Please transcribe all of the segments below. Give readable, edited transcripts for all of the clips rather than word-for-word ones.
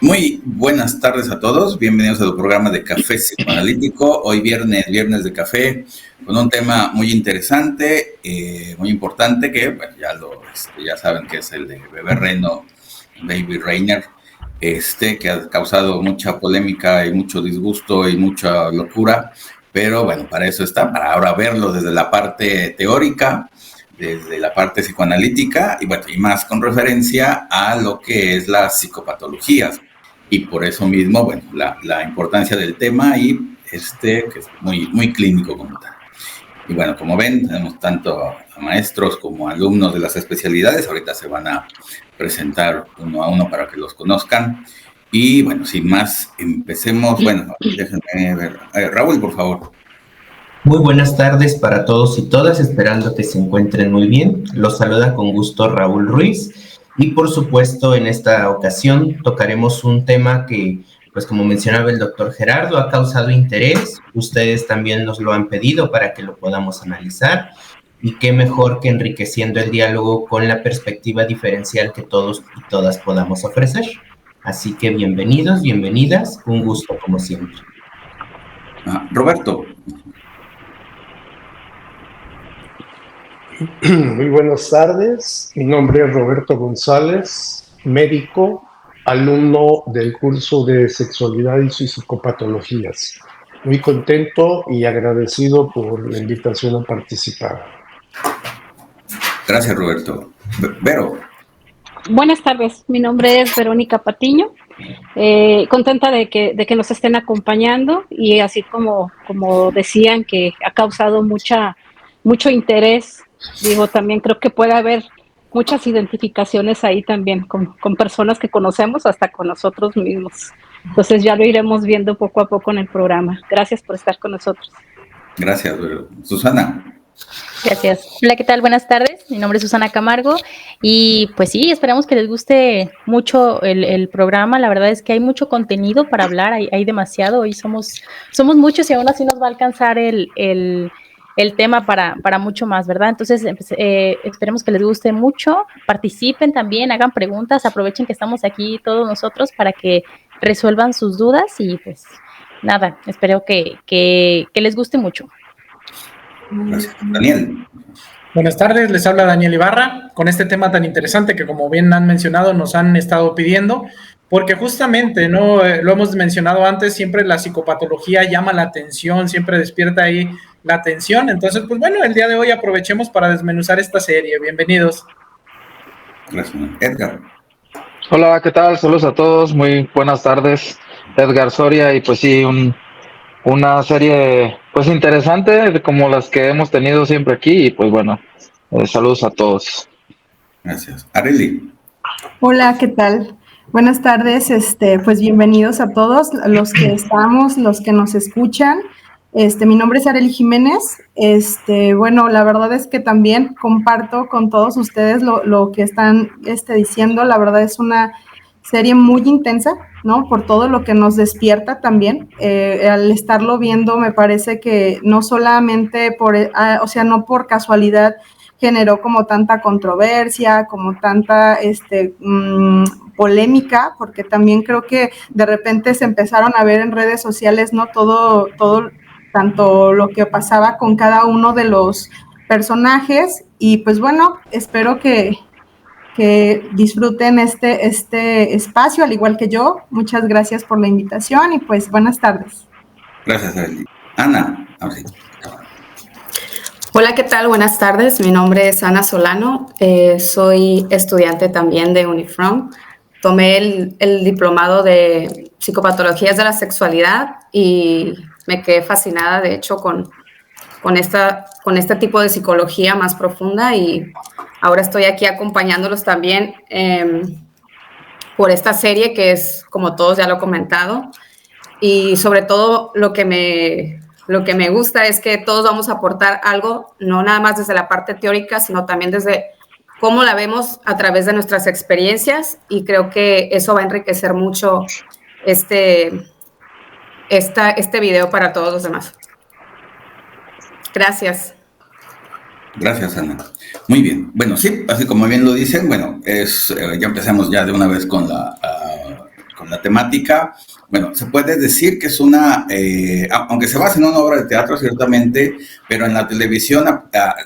Muy buenas tardes a todos, bienvenidos al programa de Café Psicoanalítico. Hoy viernes de café, con un tema muy interesante, muy importante, que bueno, ya saben que es el de Bebé Reno, Baby Rainer, que ha causado mucha polémica y mucho disgusto y mucha locura, pero bueno, para eso está, para ahora verlo desde la parte teórica, desde la parte psicoanalítica y bueno, y más con referencia a lo que es las psicopatologías. Y por eso mismo, bueno, la importancia del tema y que es muy clínico como tal. Y bueno, como ven, tenemos tanto a maestros como a alumnos de las especialidades. Ahorita se van a presentar uno a uno para que los conozcan. Y bueno, sin más, empecemos. Bueno, déjenme ver. Raúl, por favor. Muy buenas tardes para todos y todas, esperando que se encuentren muy bien. Los saluda con gusto Raúl Ruiz y por supuesto en esta ocasión tocaremos un tema que, pues como mencionaba el doctor Gerardo, ha causado interés. Ustedes también nos lo han pedido para que lo podamos analizar y qué mejor que enriqueciendo el diálogo con la perspectiva diferencial que todos y todas podamos ofrecer. Así que bienvenidos, bienvenidas, un gusto como siempre. Roberto. Muy buenas tardes, mi nombre es Roberto González, médico, alumno del curso de Sexualidad y Psicopatologías. Muy contento y agradecido por la invitación a participar. Gracias, Roberto. Vero. Buenas tardes, mi nombre es Verónica Patiño, contenta de que nos estén acompañando y así como decían que ha causado mucho interés. Digo, también creo que puede haber muchas identificaciones ahí también con personas que conocemos, hasta con nosotros mismos. Entonces ya lo iremos viendo poco a poco en el programa. Gracias por estar con nosotros. Gracias, Susana. Gracias. Hola, ¿qué tal? Buenas tardes. Mi nombre es Susana Camargo y pues sí, esperamos que les guste mucho el programa. La verdad es que hay mucho contenido para hablar, hay demasiado. Hoy somos muchos y aún así nos va a alcanzar el tema para mucho más, ¿verdad? Entonces, esperemos que les guste mucho, participen también, hagan preguntas, aprovechen que estamos aquí todos nosotros para que resuelvan sus dudas y pues nada, espero que les guste mucho. Gracias. Daniel. Buenas tardes, les habla Daniel Ibarra con este tema tan interesante que, como bien han mencionado, nos han estado pidiendo, porque justamente, ¿no? Lo hemos mencionado antes, siempre la psicopatología llama la atención, siempre despierta ahí la atención. Entonces, pues bueno, el día de hoy aprovechemos para desmenuzar esta serie. Bienvenidos. Gracias. Edgar. Hola, ¿qué tal? Saludos a todos, muy buenas tardes. Edgar Soria, y pues sí, una serie pues interesante como las que hemos tenido siempre aquí y pues bueno, saludos a todos. Gracias. Arely. Hola, ¿qué tal? Buenas tardes, pues bienvenidos a todos los que estamos, los que nos escuchan. Mi nombre es Arely Jiménez. Bueno, la verdad es que también comparto con todos ustedes lo que están diciendo. La verdad es una serie muy intensa, ¿no? Por todo lo que nos despierta también. Al estarlo viendo, me parece que no solamente no por casualidad generó como tanta controversia, como tanta polémica, porque también creo que de repente se empezaron a ver en redes sociales, ¿no? Todo, tanto lo que pasaba con cada uno de los personajes, y pues bueno, espero que disfruten este espacio, al igual que yo. Muchas gracias por la invitación y pues buenas tardes. Gracias, Arely. Ana. Okay. Hola, ¿qué tal? Buenas tardes. Mi nombre es Ana Solano. Soy estudiante también de Unifrom. Tomé el diplomado de psicopatologías de la sexualidad y me quedé fascinada, de hecho, con este tipo de psicología más profunda, y ahora estoy aquí acompañándolos también por esta serie que es, como todos ya lo he comentado, y sobre todo lo que me gusta es que todos vamos a aportar algo, no nada más desde la parte teórica, sino también desde cómo la vemos a través de nuestras experiencias, y creo que eso va a enriquecer mucho este video para todos los demás. Gracias. Gracias, Ana. Muy bien. Bueno, sí, así como bien lo dicen, bueno, ya empezamos ya de una vez con la temática. Bueno, se puede decir que es aunque se basa en una obra de teatro, ciertamente, pero en la televisión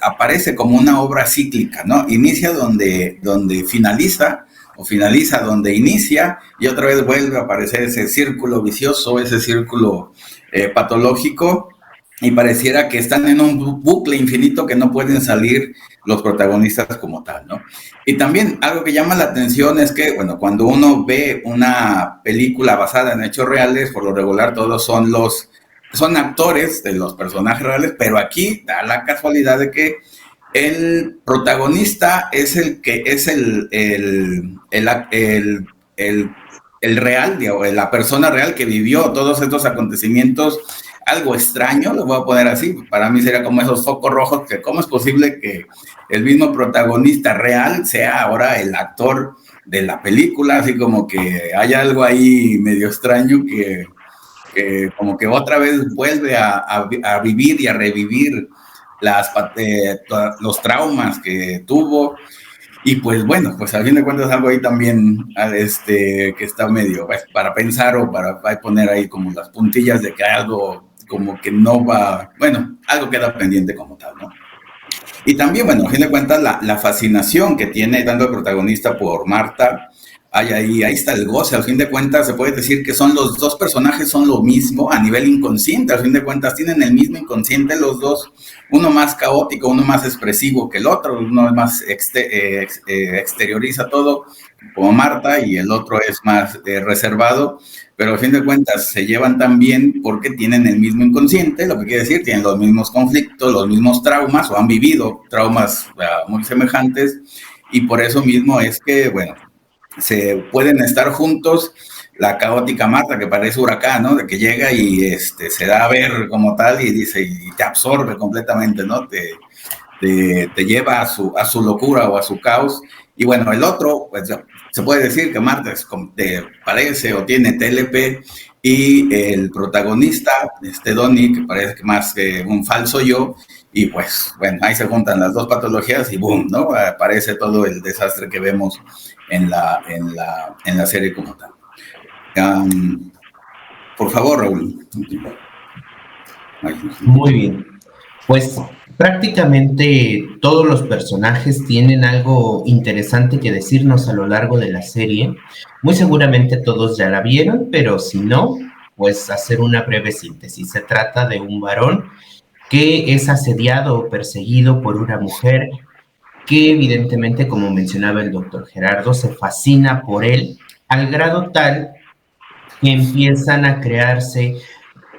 aparece como una obra cíclica, ¿no? Inicia donde finaliza, o finaliza donde inicia, y otra vez vuelve a aparecer ese círculo vicioso, ese círculo patológico, y pareciera que están en un bucle infinito que no pueden salir los protagonistas como tal, ¿no? Y también algo que llama la atención es que, bueno, cuando uno ve una película basada en hechos reales, por lo regular todos son actores de los personajes reales, pero aquí da la casualidad de que el protagonista es el que es el real, digamos, la persona real que vivió todos estos acontecimientos. Algo extraño, lo voy a poner así, para mí sería como esos focos rojos, que cómo es posible que el mismo protagonista real sea ahora el actor de la película, así como que hay algo ahí medio extraño que como que otra vez vuelve a vivir y a revivir los traumas que tuvo. Y pues bueno, pues al fin de cuentas algo ahí también que está medio para pensar o para poner ahí como las puntillas de que algo como que no va, bueno, algo queda pendiente como tal, ¿no? Y también, bueno, a fin de cuentas la fascinación que tiene tanto el protagonista por Marta, ahí está el goce. Al fin de cuentas se puede decir que los dos personajes son lo mismo a nivel inconsciente. Al fin de cuentas tienen el mismo inconsciente los dos, uno más caótico, uno más expresivo que el otro, uno más exterioriza todo como Marta y el otro es más reservado, pero al fin de cuentas se llevan tan bien porque tienen el mismo inconsciente, lo que quiere decir, tienen los mismos conflictos, los mismos traumas o han vivido traumas muy semejantes, y por eso mismo es que, bueno, se pueden estar juntos. La caótica Marta, que parece huracán, ¿no? De que llega y se da a ver como tal y dice, y te absorbe completamente, ¿no? Te lleva a su locura o a su caos. Y bueno, el otro, pues se puede decir que Marta te parece o tiene TLP, y el protagonista, Donnie, que parece que más un falso yo, y pues bueno, ahí se juntan las dos patologías y boom, ¿no? Aparece todo el desastre que vemos en la serie como tal. Por favor, Raúl. Muy bien. Pues prácticamente todos los personajes tienen algo interesante que decirnos a lo largo de la serie. Muy seguramente todos ya la vieron, pero si no, pues hacer una breve síntesis. Se trata de un varón que es asediado o perseguido por una mujer que evidentemente, como mencionaba el doctor Gerardo, se fascina por él al grado tal que empiezan a crearse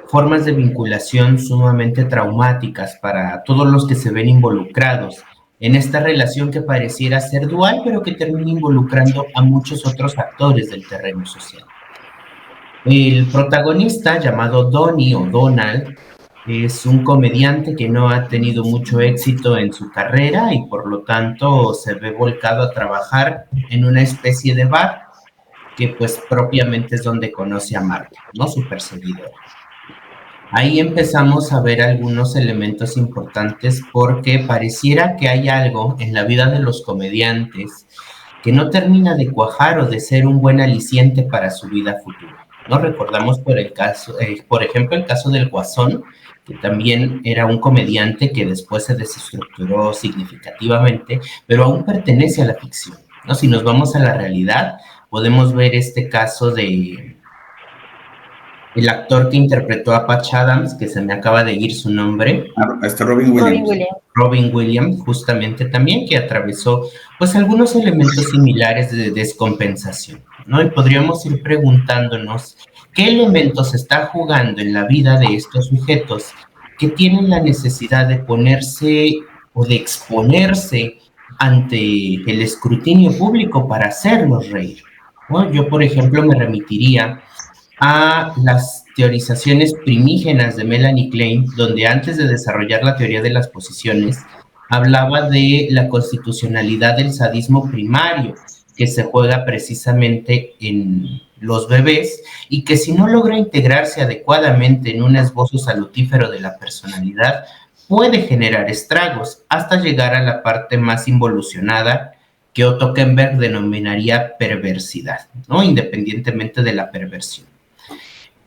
formas de vinculación sumamente traumáticas para todos los que se ven involucrados en esta relación que pareciera ser dual, pero que termina involucrando a muchos otros actores del terreno social. El protagonista, llamado Donnie o Donald, es un comediante que no ha tenido mucho éxito en su carrera y por lo tanto se ve volcado a trabajar en una especie de bar que pues propiamente es donde conoce a Marta, ¿no? Su perseguidora. Ahí empezamos a ver algunos elementos importantes porque pareciera que hay algo en la vida de los comediantes que no termina de cuajar o de ser un buen aliciente para su vida futura, ¿no? Recordamos por ejemplo, el caso del Guasón, que también era un comediante que después se desestructuró significativamente, pero aún pertenece a la ficción, ¿no? Si nos vamos a la realidad, podemos ver este caso de el actor que interpretó a Patch Adams, que se me acaba de ir su nombre. Robin Williams. Robin Williams, justamente también, que atravesó pues algunos elementos similares de descompensación, ¿no? Y podríamos ir preguntándonos qué elementos está jugando en la vida de estos sujetos que tienen la necesidad de ponerse o de exponerse ante el escrutinio público para hacernos reír, ¿no? Yo, por ejemplo, me remitiría a las teorizaciones primígenas de Melanie Klein, donde antes de desarrollar la teoría de las posiciones, hablaba de la constitucionalidad del sadismo primario, que se juega precisamente en los bebés y que si no logra integrarse adecuadamente en un esbozo salutífero de la personalidad, puede generar estragos hasta llegar a la parte más involucionada que Otto Kemper denominaría perversidad, ¿no? Independientemente de la perversión.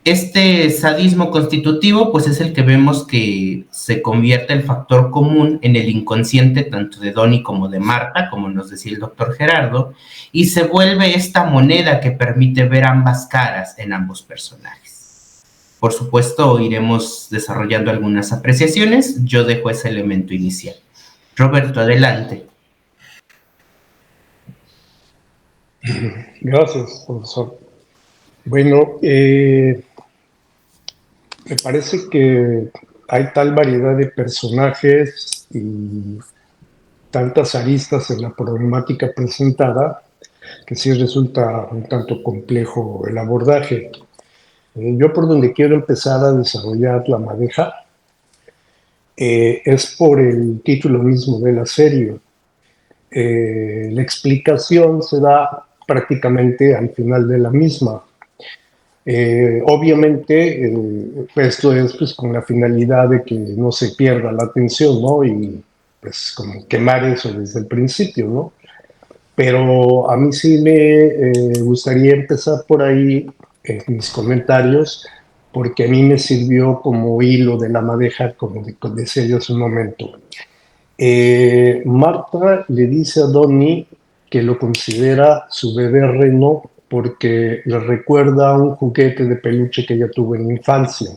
Este sadismo constitutivo, pues es el que vemos que se convierte el factor común en el inconsciente tanto de Donnie como de Marta, como nos decía el doctor Gerardo, y se vuelve esta moneda que permite ver ambas caras en ambos personajes. Por supuesto, iremos desarrollando algunas apreciaciones. Yo dejo ese elemento inicial. Roberto, adelante. Gracias, profesor. Bueno, me parece que hay tal variedad de personajes y tantas aristas en la problemática presentada que sí resulta un tanto complejo el abordaje. Yo por donde quiero empezar a desarrollar la madeja es por el título mismo de la serie. La explicación se da prácticamente al final de la misma. Obviamente, esto es pues, con la finalidad de que no se pierda la atención, ¿no? Y pues como quemar eso desde el principio, ¿no? Pero a mí sí me gustaría empezar por ahí mis comentarios, porque a mí me sirvió como hilo de la madeja, como decía yo hace un momento. Marta le dice a Donnie que lo considera su bebé reno porque le recuerda un juguete de peluche que ella tuvo en la infancia.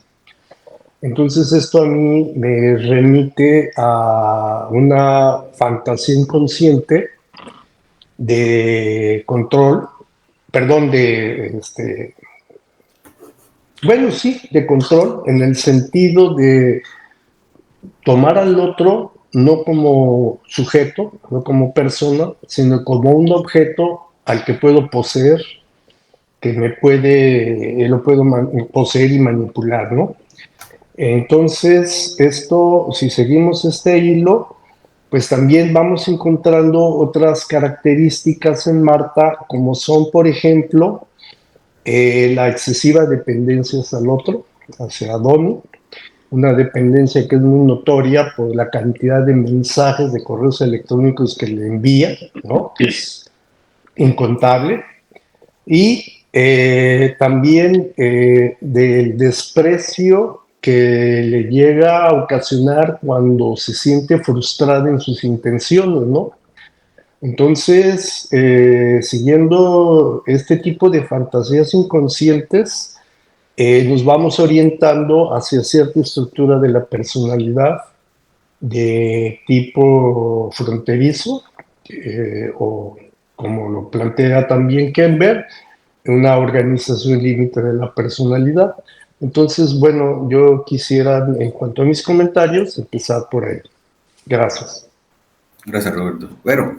Entonces esto a mí me remite a una fantasía inconsciente de control, perdón, de control, en el sentido de tomar al otro no como sujeto, no como persona, sino como un objeto al que puedo poseer, que lo puedo poseer y manipular, ¿no? Entonces, esto, si seguimos este hilo, pues también vamos encontrando otras características en Marta, como son, por ejemplo, la excesiva dependencia hacia el otro, hacia Donnie, una dependencia que es muy notoria por la cantidad de mensajes, de correos electrónicos que le envía, ¿no? Que es incontable. Y también del desprecio que le llega a ocasionar cuando se siente frustrada en sus intenciones, ¿no? Entonces, siguiendo este tipo de fantasías inconscientes, nos vamos orientando hacia cierta estructura de la personalidad de tipo fronterizo, o como lo plantea también Kemper, una organización límite de la personalidad. Entonces, bueno, yo quisiera, en cuanto a mis comentarios, empezar por ahí. Gracias. Gracias, Roberto. Vero.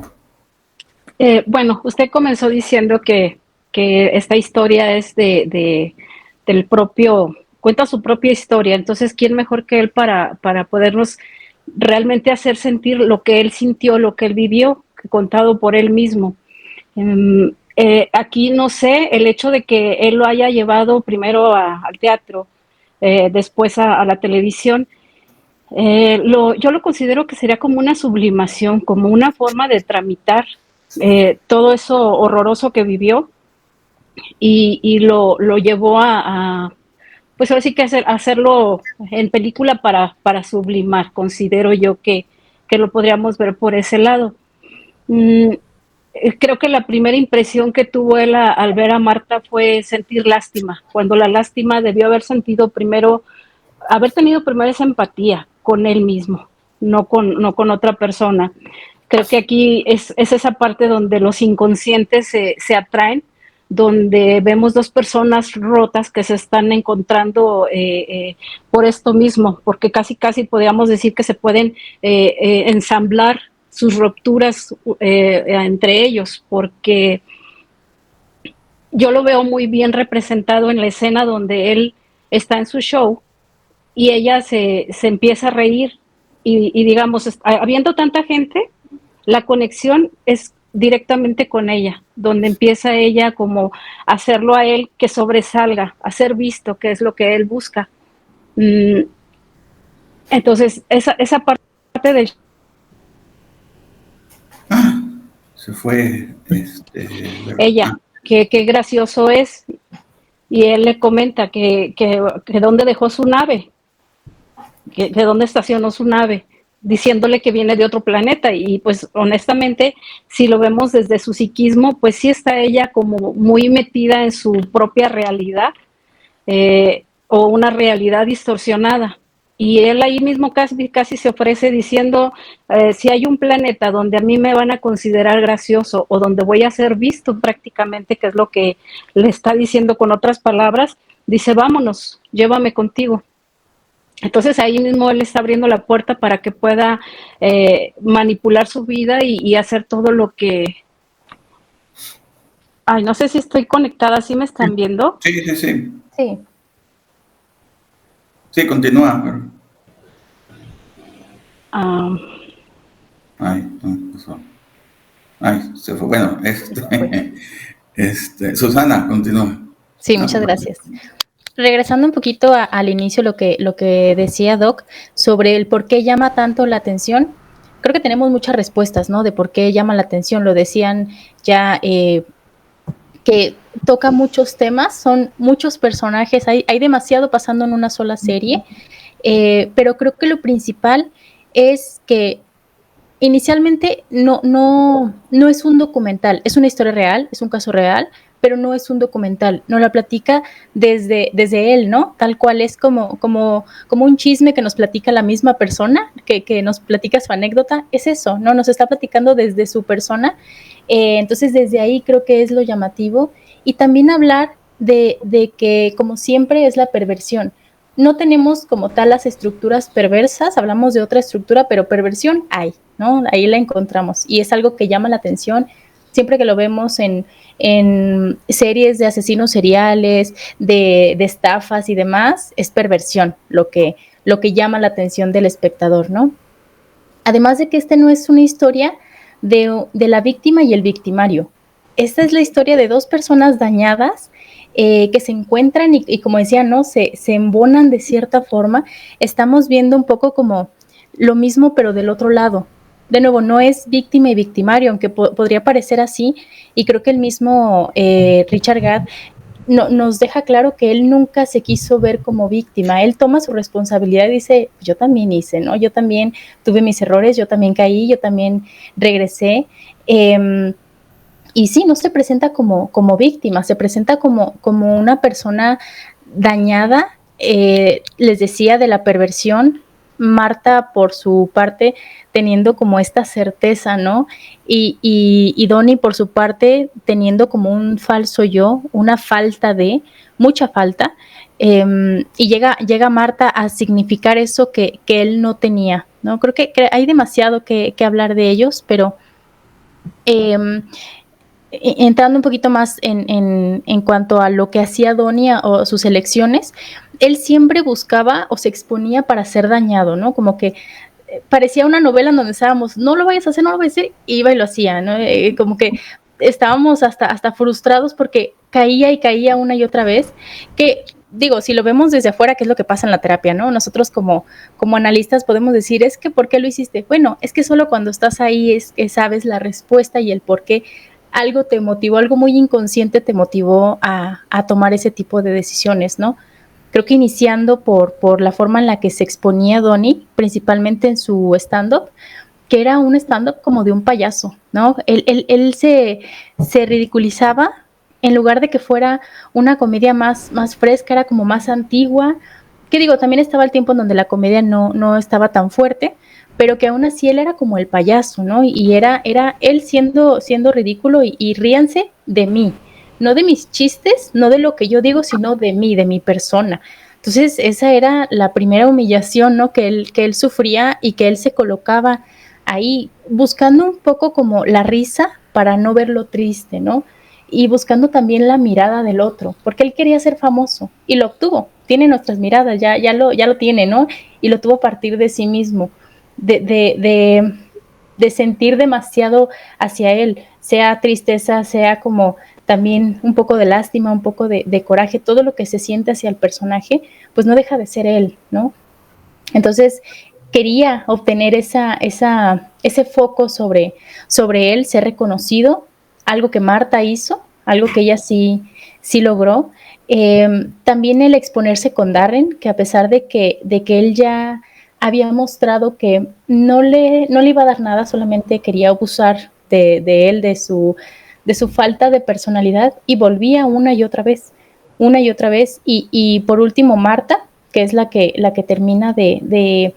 Bueno, usted comenzó diciendo que esta historia es del propio, cuenta su propia historia, entonces, ¿quién mejor que él para podernos realmente hacer sentir lo que él sintió, lo que él vivió, contado por él mismo? Aquí no sé, el hecho de que él lo haya llevado primero al teatro, después a la televisión, yo lo considero que sería como una sublimación, como una forma de tramitar todo eso horroroso que vivió y lo llevó pues ahora sí que hacerlo en película para sublimar. Considero yo que lo podríamos ver por ese lado. Creo que la primera impresión que tuvo él al ver a Marta fue sentir lástima, cuando la lástima debió haber tenido primero esa empatía con él mismo, no con otra persona. Creo que aquí es esa parte donde los inconscientes se atraen, donde vemos dos personas rotas que se están encontrando por esto mismo, porque casi podríamos decir que se pueden ensamblar sus rupturas entre ellos, porque yo lo veo muy bien representado en la escena donde él está en su show y ella se empieza a reír y digamos, habiendo tanta gente, la conexión es directamente con ella, donde empieza ella como a hacerlo a él que sobresalga, a ser visto, que es lo que él busca. Entonces, esa parte del... Se fue ella, que gracioso es, y él le comenta que dónde dejó su nave, que dónde estacionó su nave, diciéndole que viene de otro planeta, y pues honestamente, si lo vemos desde su psiquismo, pues sí está ella como muy metida en su propia realidad, o una realidad distorsionada. Y él ahí mismo casi se ofrece diciendo, si hay un planeta donde a mí me van a considerar gracioso o donde voy a ser visto prácticamente, que es lo que le está diciendo con otras palabras, dice, vámonos, llévame contigo. Entonces ahí mismo él está abriendo la puerta para que pueda manipular su vida y hacer todo lo que... Ay, no sé si estoy conectada, ¿sí me están viendo? Sí. Sí. Sí, continúa. Ay, no pasó. Ay, se fue. Bueno, Susana, continúa. Sí, muchas gracias. Regresando un poquito al inicio, lo que decía Doc sobre el por qué llama tanto la atención, creo que tenemos muchas respuestas, ¿no? De por qué llama la atención. Lo decían ya, que toca muchos temas, son muchos personajes, hay demasiado pasando en una sola serie, pero creo que lo principal es que inicialmente no es un documental, es una historia real, es un caso real, pero no es un documental, no la platica desde él, ¿no? Tal cual es como un chisme que nos platica la misma persona, que nos platica su anécdota, es eso, ¿no? Nos está platicando desde su persona, entonces desde ahí creo que es lo llamativo, y también hablar de que, como siempre, es la perversión. No tenemos como tal las estructuras perversas, hablamos de otra estructura, pero perversión hay, ¿no? Ahí la encontramos, y es algo que llama la atención siempre que lo vemos en series de asesinos seriales, de estafas y demás, es perversión lo que llama la atención del espectador, ¿no? Además de que no es una historia de la víctima y el victimario. Esta es la historia de dos personas dañadas que se encuentran y como decía, ¿no? Se embonan de cierta forma. Estamos viendo un poco como lo mismo, pero del otro lado. De nuevo, no es víctima y victimario, aunque podría parecer así, y creo que el mismo Richard Gad nos deja claro que él nunca se quiso ver como víctima. Él toma su responsabilidad y dice, yo también hice, ¿no? Yo también tuve mis errores, yo también caí, yo también regresé. Y sí, no se presenta como víctima, se presenta como una persona dañada. Les decía de la perversión, Marta por su parte teniendo como esta certeza, ¿no? Y Donnie por su parte teniendo como un falso yo, una mucha falta, y llega Marta a significar eso que él no tenía, ¿no? Creo que hay demasiado que hablar de ellos, pero entrando un poquito más en cuanto a lo que hacía Donnie o sus elecciones, él siempre buscaba o se exponía para ser dañado, ¿no? Como que parecía una novela en donde estábamos, no lo vayas a hacer, y iba y lo hacía, ¿no? Como que estábamos hasta frustrados porque caía una y otra vez, que digo, si lo vemos desde afuera, ¿qué es lo que pasa en la terapia, no? Nosotros como analistas podemos decir, es que ¿por qué lo hiciste? Bueno, es que solo cuando estás ahí es que sabes la respuesta y el por qué algo te motivó, algo muy inconsciente te motivó a tomar ese tipo de decisiones, ¿no? Creo que iniciando por la forma en la que se exponía Donnie, principalmente en su stand-up, que era un stand-up como de un payaso, ¿no? Él se ridiculizaba en lugar de que fuera una comedia más fresca, era como más antigua, que digo, también estaba el tiempo en donde la comedia no estaba tan fuerte, pero que aún así él era como el payaso, ¿no? Y era él siendo ridículo y ríanse de mí, no de mis chistes, no de lo que yo digo, sino de mí, de mi persona. Entonces esa era la primera humillación, ¿no? Que él sufría y que él se colocaba ahí buscando un poco como la risa para no verlo triste, ¿no? Y buscando también la mirada del otro, porque él quería ser famoso y lo obtuvo. Tiene nuestras miradas, ya lo tiene, ¿no? Y lo tuvo a partir de sí mismo, de sentir demasiado hacia él, sea tristeza, sea como también un poco de lástima, un poco de coraje, todo lo que se siente hacia el personaje, pues no deja de ser él, ¿no? Entonces, quería obtener ese foco sobre él, ser reconocido, algo que Marta hizo, algo que ella sí logró. También el exponerse con Darren, que a pesar de que él ya había mostrado que no le iba a dar nada, solamente quería abusar de él, de su falta de personalidad, y volvía una y otra vez. Y por último, Marta, que es la que termina de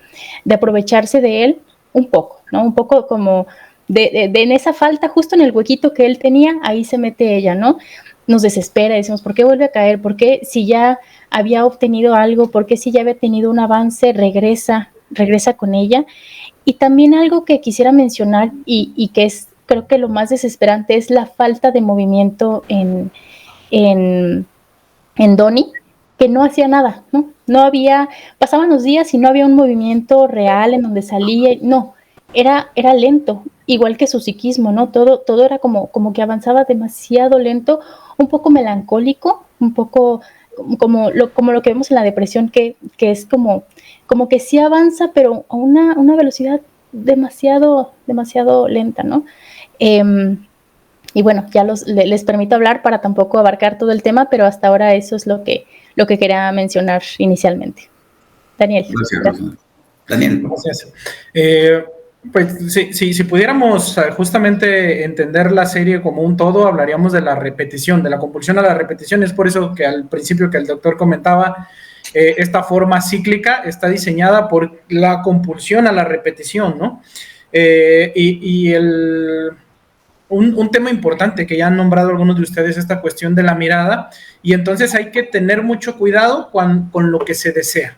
aprovecharse de él un poco, ¿no? Un poco como en esa falta, justo en el huequito que él tenía, ahí se mete ella, ¿no? Nos desespera, decimos, ¿por qué vuelve a caer? ¿Por qué si ya había obtenido algo? ¿Por qué si ya había tenido un avance, regresa con ella? Y también algo que quisiera mencionar y que es, creo que lo más desesperante, es la falta de movimiento en Donnie, que no hacía nada, ¿no? No había, pasaban los días y no había un movimiento real en donde salía, no, era lento, igual que su psiquismo, ¿no? Todo era como que avanzaba demasiado lento, un poco melancólico, un poco como lo que vemos en la depresión, que es como que sí avanza, pero a una velocidad demasiado lenta, ¿no? Y bueno, ya les permito hablar para tampoco abarcar todo el tema, pero hasta ahora eso es lo que quería mencionar inicialmente. Daniel. Gracias. Daniel. Gracias. Pues si pudiéramos justamente entender la serie como un todo, hablaríamos de la repetición, de la compulsión a la repetición. Es por eso que al principio que el doctor comentaba, esta forma cíclica está diseñada por la compulsión a la repetición, ¿no? Un tema importante que ya han nombrado algunos de ustedes, esta cuestión de la mirada, y entonces hay que tener mucho cuidado con lo que se desea,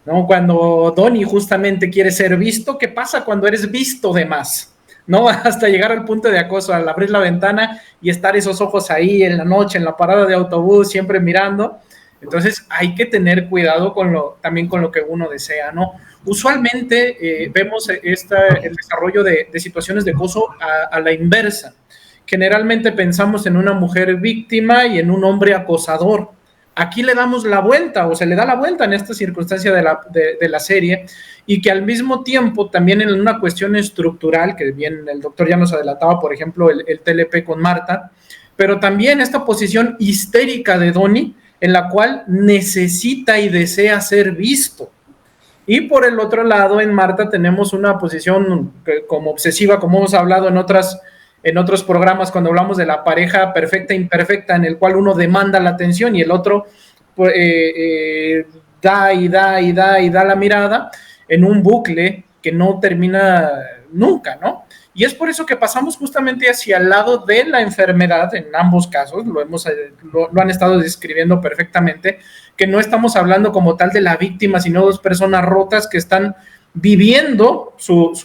¿no? Cuando Donnie justamente quiere ser visto, ¿qué pasa cuando eres visto de más? ¿No? Hasta llegar al punto de acoso, al abrir la ventana y estar esos ojos ahí en la noche, en la parada de autobús, siempre mirando. Entonces hay que tener cuidado también con lo que uno desea, ¿no? Usualmente vemos el desarrollo de situaciones de acoso a la inversa. Generalmente pensamos en una mujer víctima y en un hombre acosador. Aquí le damos la vuelta, o se le da la vuelta en esta circunstancia de la serie, y que al mismo tiempo también en una cuestión estructural, que bien el doctor ya nos adelantaba, por ejemplo, el TLP con Marta, pero también esta posición histérica de Donnie, en la cual necesita y desea ser visto. Y por el otro lado, en Marta tenemos una posición como obsesiva, como hemos hablado en otros programas cuando hablamos de la pareja perfecta e imperfecta, en el cual uno demanda la atención y el otro da la mirada en un bucle que no termina nunca, ¿no? Y es por eso que pasamos justamente hacia el lado de la enfermedad en ambos casos, lo han estado describiendo perfectamente, que no estamos hablando como tal de la víctima, sino dos personas rotas que están viviendo sus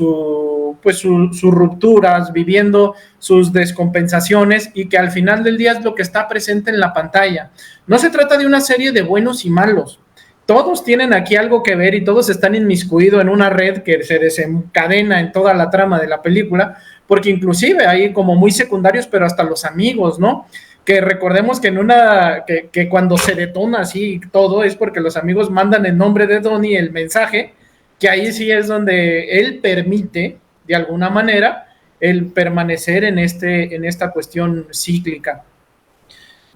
rupturas, viviendo sus descompensaciones, y que al final del día es lo que está presente en la pantalla. No se trata de una serie de buenos y malos. Todos tienen aquí algo que ver y todos están inmiscuidos en una red que se desencadena en toda la trama de la película, porque inclusive hay como muy secundarios, pero hasta los amigos, ¿no? Que recordemos que que cuando se detona así todo es porque los amigos mandan en nombre de Donnie el mensaje, que ahí sí es donde él permite, de alguna manera, el permanecer en esta cuestión cíclica.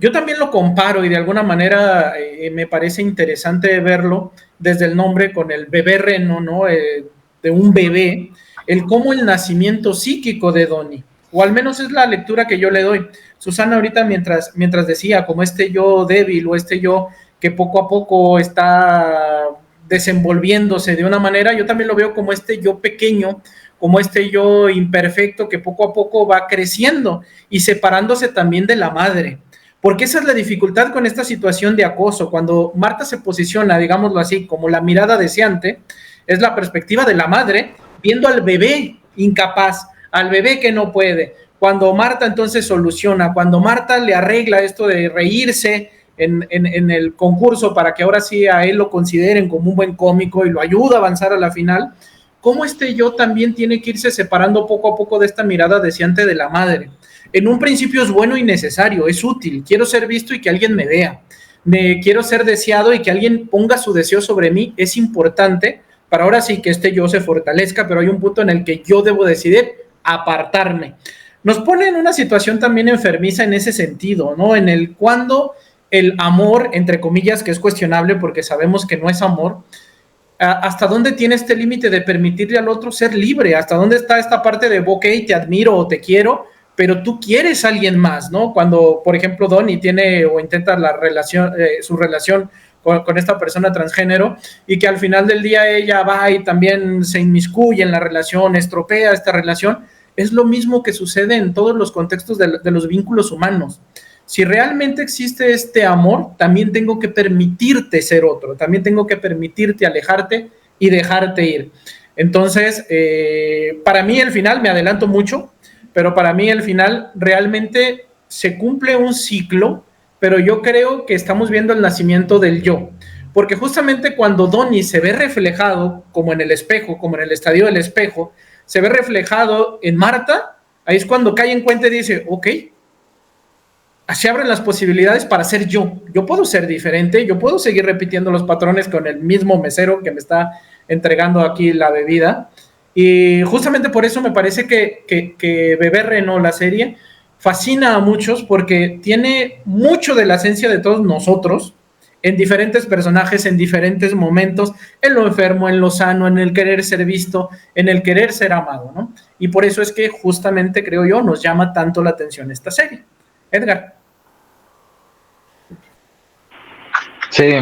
Yo también lo comparo y de alguna manera me parece interesante verlo desde el nombre con el bebé reno, ¿no? De un bebé, cómo el nacimiento psíquico de Donnie, o al menos es la lectura que yo le doy. Susana ahorita mientras decía, como este yo débil o este yo que poco a poco está desenvolviéndose de una manera, yo también lo veo como este yo pequeño, como este yo imperfecto que poco a poco va creciendo y separándose también de la madre. Porque esa es la dificultad con esta situación de acoso. Cuando Marta se posiciona, digámoslo así, como la mirada deseante, es la perspectiva de la madre viendo al bebé incapaz, al bebé que no puede. Cuando Marta entonces soluciona, cuando Marta le arregla esto de reírse en el concurso para que ahora sí a él lo consideren como un buen cómico y lo ayuda a avanzar a la final, ¿cómo yo también tiene que irse separando poco a poco de esta mirada deseante de la madre? En un principio es bueno y necesario, es útil, quiero ser visto y que alguien me vea, quiero ser deseado y que alguien ponga su deseo sobre mí, es importante para ahora sí que este yo se fortalezca, pero hay un punto en el que yo debo decidir apartarme. Nos pone en una situación también enfermiza en ese sentido, ¿no? En el cuando el amor, entre comillas, que es cuestionable porque sabemos que no es amor, ¿hasta dónde tiene este límite de permitirle al otro ser libre? ¿Hasta dónde está esta parte de, ok, te admiro o te quiero, pero tú quieres a alguien más, ¿no? Cuando, por ejemplo, Donnie tiene o intenta la relación, su relación con esta persona transgénero, y que al final del día ella va y también se inmiscuye en la relación, estropea esta relación, es lo mismo que sucede en todos los contextos de los vínculos humanos. Si realmente existe este amor, también tengo que permitirte ser otro, también tengo que permitirte alejarte y dejarte ir. Entonces, para mí el final, me adelanto mucho, pero para mí el final realmente se cumple un ciclo, pero yo creo que estamos viendo el nacimiento del yo, porque justamente cuando Donnie se ve reflejado, como en el espejo, como en el estadio del espejo, se ve reflejado en Marta, ahí es cuando cae en cuenta y dice, ok, se abren las posibilidades para ser yo puedo ser diferente, yo puedo seguir repitiendo los patrones con el mismo mesero que me está entregando aquí la bebida, y justamente por eso me parece que Bebé Reno, la serie, fascina a muchos porque tiene mucho de la esencia de todos nosotros en diferentes personajes, en diferentes momentos, en lo enfermo, en lo sano, en el querer ser visto, en el querer ser amado, ¿no? Y por eso es que justamente, creo yo, nos llama tanto la atención esta serie. Edgar. Sí,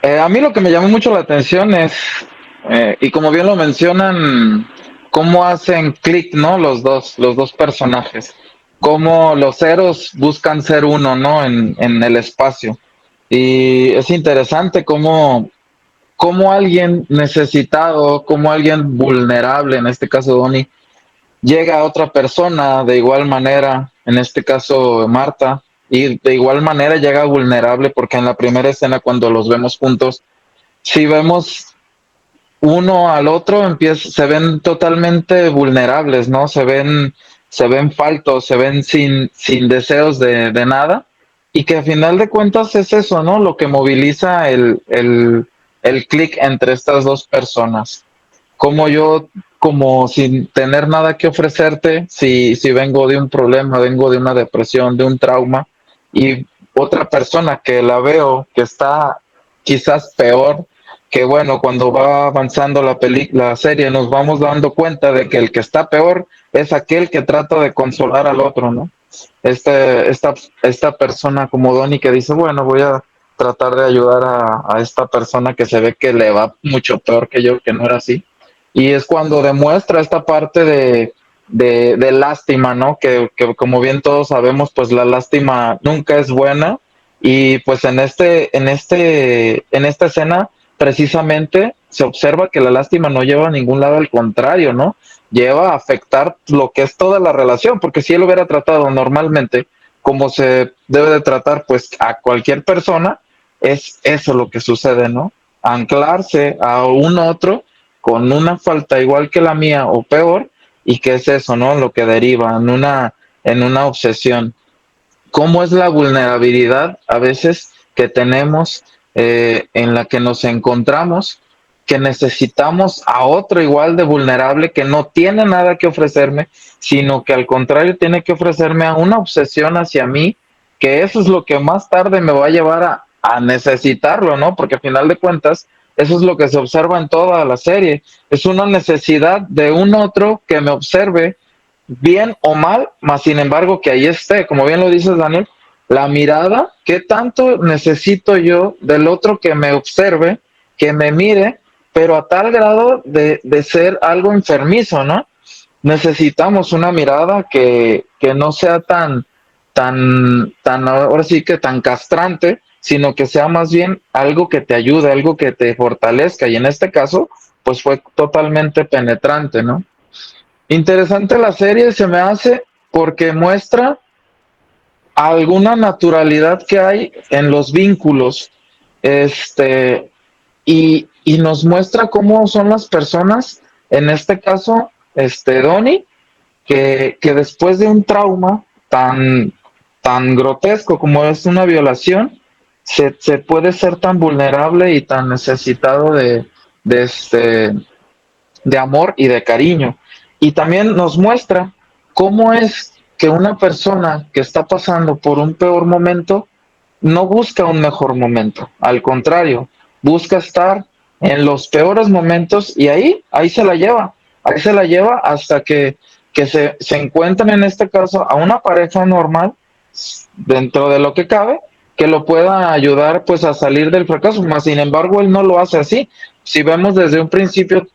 a mí lo que me llamó mucho la atención es, y como bien lo mencionan, cómo hacen clic, ¿no? Los dos personajes, cómo los ceros buscan ser uno, ¿no? En el espacio. Y es interesante cómo alguien necesitado, cómo alguien vulnerable, en este caso Donnie, llega a otra persona de igual manera, en este caso Marta, y de igual manera llega vulnerable, porque en la primera escena cuando los vemos juntos, si vemos uno al otro, se ven totalmente vulnerables, ¿no? Se ven faltos, se ven sin deseos de nada, y que a final de cuentas es eso, ¿no? Lo que moviliza el clic entre estas dos personas. Como yo, como sin tener nada que ofrecerte, si vengo de un problema, vengo de una depresión, de un trauma, y otra persona que la veo que está quizás peor, que bueno, cuando va avanzando la serie nos vamos dando cuenta de que el que está peor es aquel que trata de consolar al otro, ¿no? Esta persona como Donnie que dice, bueno, voy a tratar de ayudar a esta persona que se ve que le va mucho peor que yo, que no era así. Y es cuando demuestra esta parte de lástima, ¿no? Que como bien todos sabemos, pues la lástima nunca es buena, y pues en esta escena precisamente se observa que la lástima no lleva a ningún lado, al contrario, ¿no? Lleva a afectar lo que es toda la relación, porque si él hubiera tratado normalmente como se debe de tratar pues a cualquier persona, es eso lo que sucede, ¿no? Anclarse a un otro con una falta igual que la mía o peor, y que es eso, ¿no? Lo que deriva en una obsesión. ¿Cómo es la vulnerabilidad a veces que tenemos, en la que nos encontramos, que necesitamos a otro igual de vulnerable que no tiene nada que ofrecerme, sino que al contrario tiene que ofrecerme a una obsesión hacia mí, que eso es lo que más tarde me va a llevar a necesitarlo, ¿no? Porque al final de cuentas, eso es lo que se observa en toda la serie. Es una necesidad de un otro que me observe, bien o mal, más sin embargo que ahí esté. Como bien lo dices, Daniel, la mirada, ¿qué tanto necesito yo del otro que me observe, que me mire, pero a tal grado de ser algo enfermizo, ¿no? Necesitamos una mirada que no sea tan, ahora sí que tan castrante, sino que sea más bien algo que te ayude, algo que te fortalezca, y en este caso, pues fue totalmente penetrante, ¿no? Interesante la serie se me hace porque muestra alguna naturalidad que hay en los vínculos, y nos muestra cómo son las personas, en este caso, Donnie, que después de un trauma tan grotesco como es una violación, se puede ser tan vulnerable y tan necesitado de de amor y de cariño. Y también nos muestra cómo es que una persona que está pasando por un peor momento no busca un mejor momento, al contrario, busca estar en los peores momentos y ahí se la lleva hasta que se encuentran en este caso a una pareja normal dentro de lo que cabe, que lo pueda ayudar pues a salir del fracaso, más sin embargo él no lo hace así. Si vemos desde un principio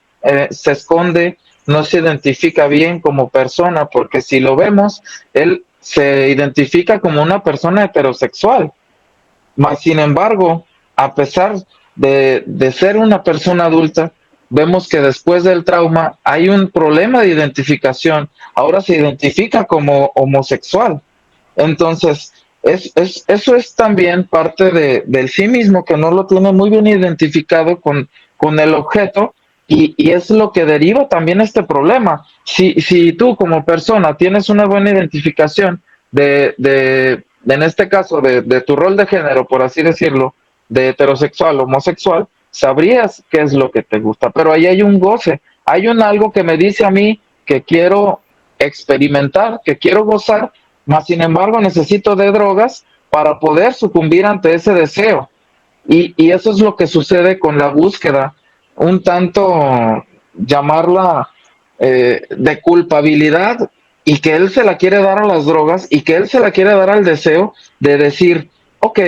se esconde, no se identifica bien como persona, porque si lo vemos, él se identifica como una persona heterosexual. Mas, sin embargo, a pesar de ser una persona adulta, vemos que después del trauma hay un problema de identificación. Ahora se identifica como homosexual. Entonces, eso es también parte del sí mismo, que no lo tiene muy bien identificado con el objeto, y es lo que deriva también este problema. Si tú como persona tienes una buena identificación en este caso, de tu rol de género, por así decirlo, de heterosexual, homosexual, sabrías qué es lo que te gusta, pero ahí hay un goce, hay un algo que me dice a mí que quiero experimentar, que quiero gozar, mas sin embargo necesito de drogas para poder sucumbir ante ese deseo. Y eso es lo que sucede con la búsqueda, un tanto llamarla de culpabilidad, y que él se la quiere dar a las drogas y que él se la quiere dar al deseo de decir, ok,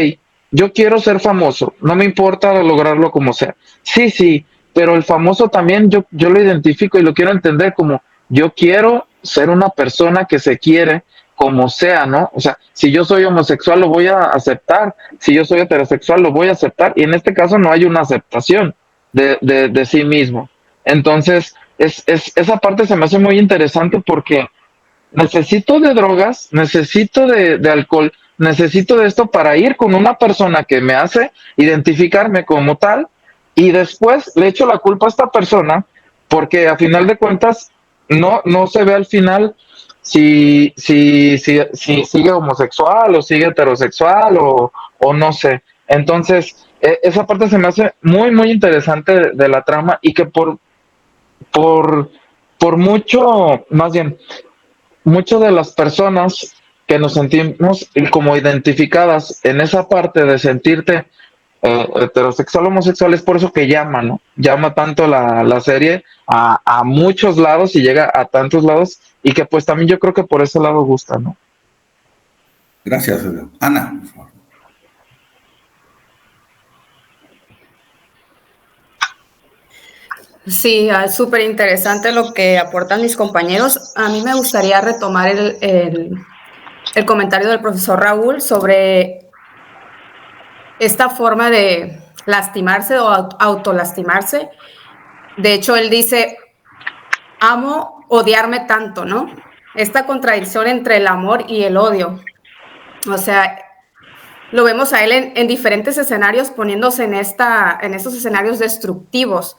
yo quiero ser famoso, no me importa lograrlo como sea. Sí, pero el famoso también yo lo identifico y lo quiero entender como yo quiero ser una persona que se quiere como sea, ¿no? O sea, si yo soy homosexual lo voy a aceptar, si yo soy heterosexual lo voy a aceptar, y en este caso no hay una aceptación de sí mismo. Entonces, esa parte se me hace muy interesante porque necesito de drogas, necesito de alcohol, necesito de esto para ir con una persona que me hace identificarme como tal, y después le echo la culpa a esta persona porque a final de cuentas no se ve al final si sigue homosexual o sigue heterosexual o no sé. Entonces, esa parte se me hace muy, muy interesante de la trama, y que por mucho, más bien, muchas de las personas que nos sentimos como identificadas en esa parte de sentirte heterosexual, homosexual, es por eso que llama, ¿no? Llama tanto la serie a muchos lados y llega a tantos lados, y que pues también yo creo que por ese lado gusta, ¿no? Gracias, Ana, por favor. Sí, súper interesante lo que aportan mis compañeros. A mí me gustaría retomar el comentario del profesor Raúl sobre esta forma de lastimarse o autolastimarse. De hecho, él dice, amo odiarme tanto, ¿no? Esta contradicción entre el amor y el odio. O sea, lo vemos a él en diferentes escenarios, poniéndose en estos escenarios destructivos.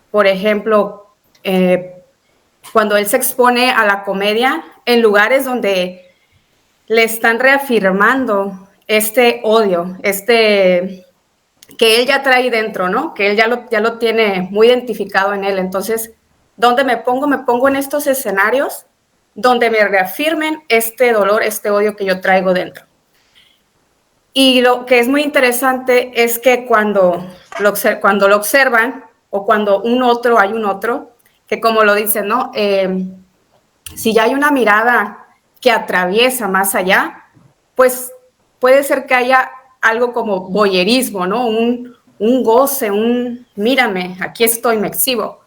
Por ejemplo, cuando él se expone a la comedia en lugares donde le están reafirmando este odio, que él ya trae dentro, ¿no? Que él ya lo tiene muy identificado en él. Entonces, ¿dónde me pongo? Me pongo en estos escenarios donde me reafirmen este dolor, este odio que yo traigo dentro. Y lo que es muy interesante es que cuando lo observan, o cuando hay un otro, que como lo dicen, ¿no? Si ya hay una mirada que atraviesa más allá, pues puede ser que haya algo como voyerismo, ¿no? Un goce, mírame, aquí estoy, me exhibo.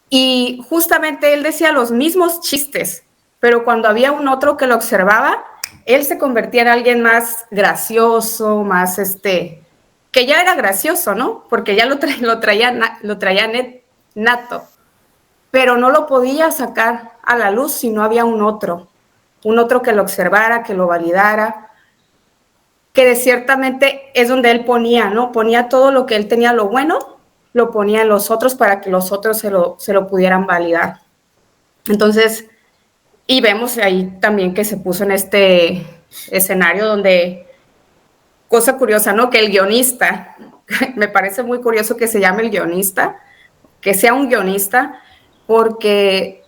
Y justamente él decía los mismos chistes, pero cuando había un otro que lo observaba, él se convertía en alguien más gracioso, más que ya era gracioso, ¿no? Porque ya lo traía nato, pero no lo podía sacar a la luz si no había un otro que lo observara, que lo validara, que de ciertamente es donde él ponía, ¿no? Ponía todo lo que él tenía, lo bueno, lo ponía en los otros para que los otros se lo pudieran validar. Entonces, y vemos ahí también que se puso en este escenario donde, cosa curiosa, ¿no? Que el guionista me parece muy curioso que se llame el guionista, que sea un guionista, porque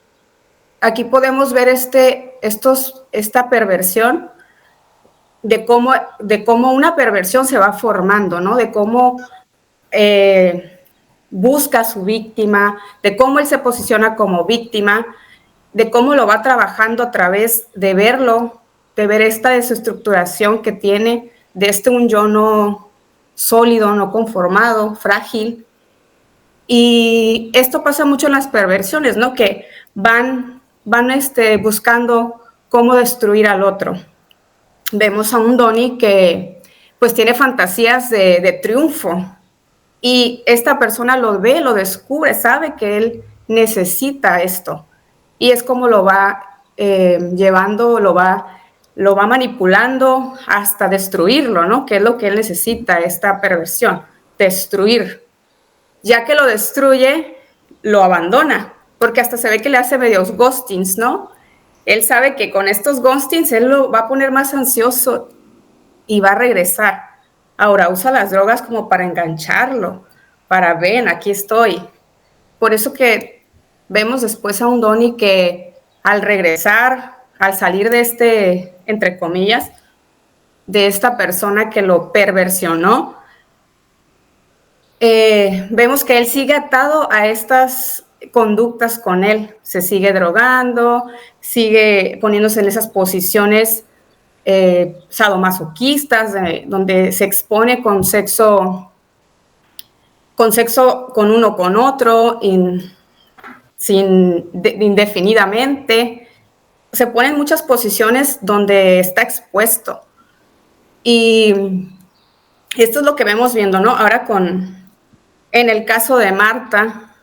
aquí podemos ver esta perversión de cómo una perversión se va formando, ¿no? De cómo busca a su víctima, de cómo él se posiciona como víctima, de cómo lo va trabajando a través de verlo, de ver esta desestructuración que tiene, de un yo no sólido, no conformado, frágil. Y esto pasa mucho en las perversiones, ¿no? Que van buscando cómo destruir al otro. Vemos a un Donnie que pues tiene fantasías de triunfo, y esta persona lo ve, lo descubre, sabe que él necesita esto, y es como lo va llevando, lo va manipulando hasta destruirlo, ¿no? Que es lo que él necesita, esta perversión, destruir. Ya que lo destruye, lo abandona, porque hasta se ve que le hace medios ghostings, ¿no? Él sabe que con estos ghostings él lo va a poner más ansioso y va a regresar. Ahora usa las drogas como para engancharlo, para ven, aquí estoy. Por eso que vemos después a un Donnie que al regresar, al salir de entre comillas, de esta persona que lo perversionó, vemos que él sigue atado a estas conductas con él, se sigue drogando, sigue poniéndose en esas posiciones sadomasoquistas, donde se expone con sexo con uno con otro, indefinidamente. Se pone en muchas posiciones donde está expuesto. Y esto es lo que vemos viendo, ¿no? Ahora en el caso de Marta,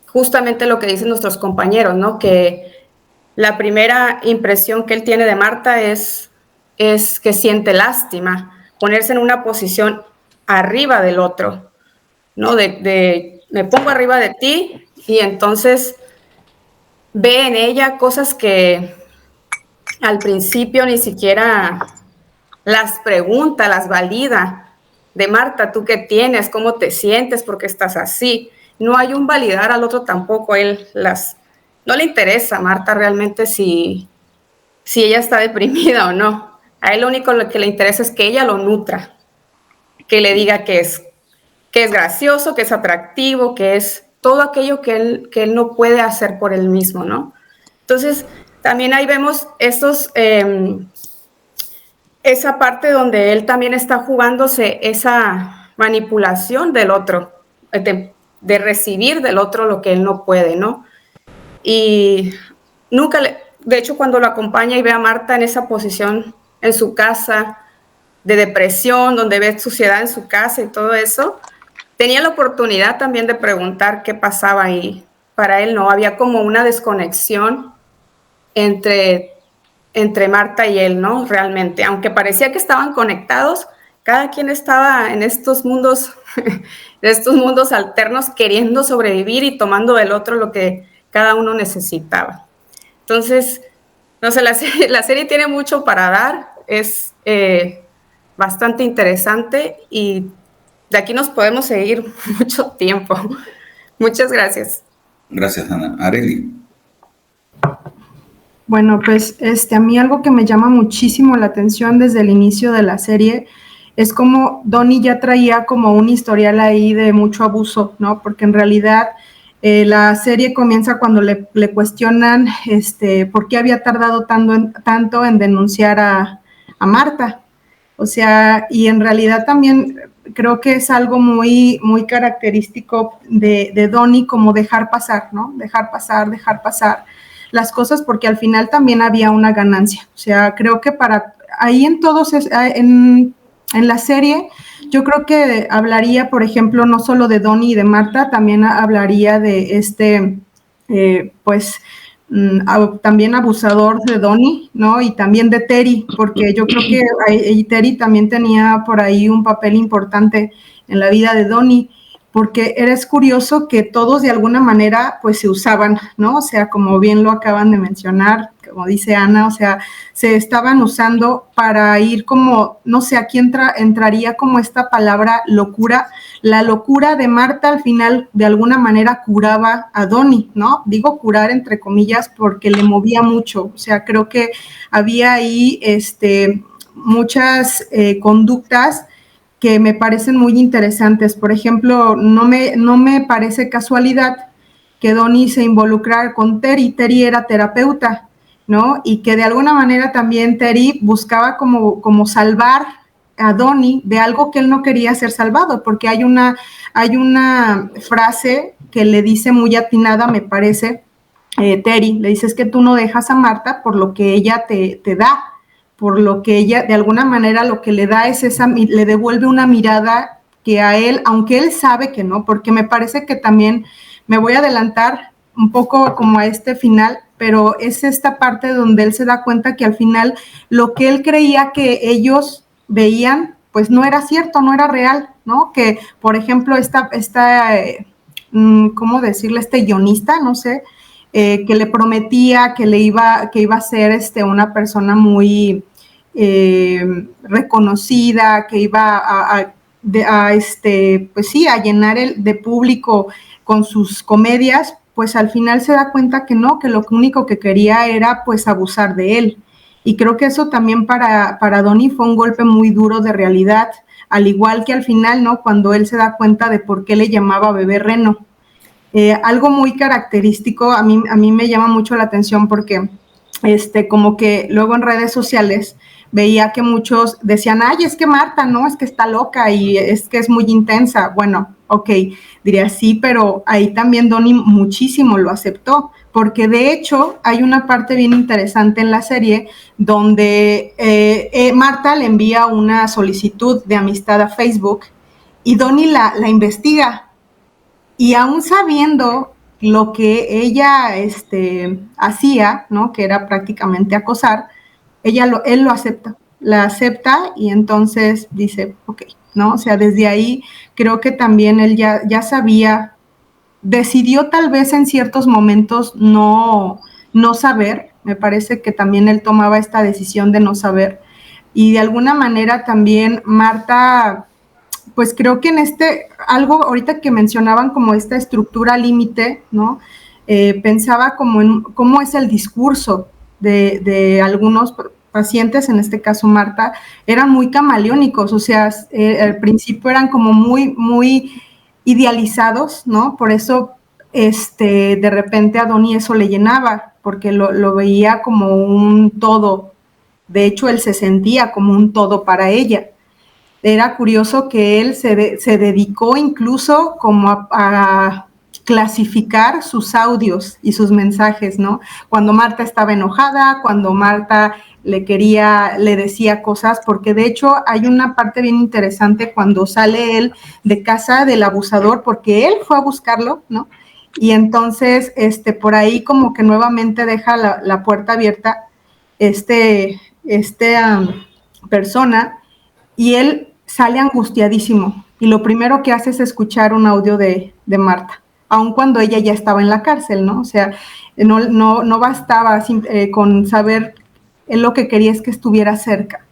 justamente lo que dicen nuestros compañeros, ¿no? Que la primera impresión que él tiene de Marta es que siente lástima, ponerse en una posición arriba del otro, ¿no? Me pongo arriba de ti, y entonces ve en ella cosas que al principio ni siquiera las pregunta, las valida. De Marta, ¿tú qué tienes? ¿Cómo te sientes? ¿Por qué estás así? No hay un validar al otro tampoco. No le interesa a Marta realmente si ella está deprimida o no. A él lo único que le interesa es que ella lo nutra, que le diga que es gracioso, que es atractivo, que es todo aquello que él no puede hacer por él mismo, ¿no? Entonces, también ahí vemos esa parte donde él también está jugándose esa manipulación del otro, de recibir del otro lo que él no puede, ¿no? Y de hecho, cuando lo acompaña y ve a Marta en esa posición en su casa de depresión, donde ve suciedad en su casa y todo eso, tenía la oportunidad también de preguntar qué pasaba ahí. Para él no, había como una desconexión entre Marta y él, ¿no? Realmente, aunque parecía que estaban conectados, cada quien estaba en estos mundos alternos, queriendo sobrevivir y tomando del otro lo que cada uno necesitaba. Entonces, no sé, la serie tiene mucho para dar, es bastante interesante, y de aquí nos podemos seguir mucho tiempo. Muchas gracias. Gracias, Ana. Arely. Bueno, pues a mí algo que me llama muchísimo la atención desde el inicio de la serie es como Donnie ya traía como un historial ahí de mucho abuso, ¿no? Porque en realidad la serie comienza cuando le cuestionan por qué había tardado tanto en denunciar a Marta. O sea, y en realidad también creo que es algo muy, muy característico de Donnie, como dejar pasar, ¿no? Dejar pasar las cosas, porque al final también había una ganancia. O sea, creo que ahí en la serie, yo creo que hablaría, por ejemplo, no solo de Donnie y de Marta, también hablaría de también abusador de Donnie, ¿no? Y también de Terry, porque yo creo que Terry también tenía por ahí un papel importante en la vida de Donnie, porque es curioso que todos de alguna manera pues se usaban, ¿no? O sea, como bien lo acaban de mencionar, como dice Ana, o sea, se estaban usando para ir como, no sé, aquí entraría como esta palabra locura. La locura de Marta al final de alguna manera curaba a Donnie, ¿no? Digo curar entre comillas porque le movía mucho, o sea, creo que había ahí muchas conductas que me parecen muy interesantes. Por ejemplo, no me parece casualidad que Donnie se involucrara con Terry. Terry era terapeuta, ¿no? Y que de alguna manera también Terry buscaba como salvar a Donnie de algo que él no quería ser salvado, porque hay una frase que le dice muy atinada, me parece, Terry, le dice, es que tú no dejas a Marta por lo que ella te da, por lo que ella, de alguna manera, lo que le da es le devuelve una mirada que a él, aunque él sabe que no, porque me parece que también, me voy a adelantar un poco como a este final, pero es esta parte donde él se da cuenta que al final lo que él creía que ellos veían, pues no era cierto, no era real, ¿no? Que, por ejemplo, ¿cómo decirle? Este guionista, no sé, que le prometía que iba a ser una persona muy reconocida, que iba pues sí, a llenar de público con sus comedias, pues al final se da cuenta que no, que lo único que quería era pues abusar de él. Y creo que eso también para Donnie fue un golpe muy duro de realidad, al igual que al final, ¿no? Cuando él se da cuenta de por qué le llamaba bebé reno. Algo muy característico, a mí me llama mucho la atención porque como que luego en redes sociales veía que muchos decían, ay, es que Marta, no, es que está loca y es que es muy intensa. Bueno, ok, diría sí, pero ahí también Donnie muchísimo lo aceptó, porque de hecho hay una parte bien interesante en la serie donde Marta le envía una solicitud de amistad a Facebook y Donnie la investiga. Y aún sabiendo lo que ella hacía, ¿no? Que era prácticamente acosar, él lo acepta, la acepta y entonces dice, ok, ¿no? O sea, desde ahí creo que también él ya sabía, decidió tal vez en ciertos momentos no saber, me parece que también él tomaba esta decisión de no saber, y de alguna manera también Marta, pues creo que en algo ahorita que mencionaban como esta estructura límite, ¿no? Pensaba como en cómo es el discurso de algunos pacientes, en este caso Marta, eran muy camaleónicos, o sea, al principio eran como muy, muy idealizados, ¿no? Por eso, de repente a Donnie eso le llenaba, porque lo veía como un todo. De hecho, él se sentía como un todo para ella. Era curioso que él se dedicó incluso como a clasificar sus audios y sus mensajes, ¿no? Cuando Marta estaba enojada, cuando Marta le decía cosas, porque de hecho hay una parte bien interesante cuando sale él de casa del abusador, porque él fue a buscarlo, ¿no? Y entonces, por ahí como que nuevamente deja la puerta abierta, persona, y él sale angustiadísimo y lo primero que hace es escuchar un audio de Marta, aun cuando ella ya estaba en la cárcel, ¿no? O sea, no bastaba con saber, él lo que quería es que estuviera cerca.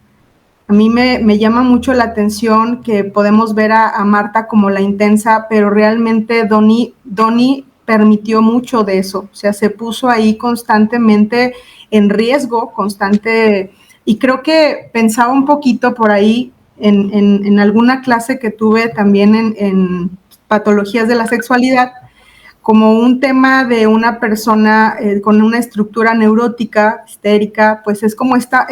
A mí me llama mucho la atención que podemos ver a Marta como la intensa, pero realmente Donnie permitió mucho de eso, o sea, se puso ahí constantemente en riesgo, y creo que pensaba un poquito por ahí en alguna clase que tuve también en patologías de la sexualidad, como un tema de una persona con una estructura neurótica, histérica, pues es como esta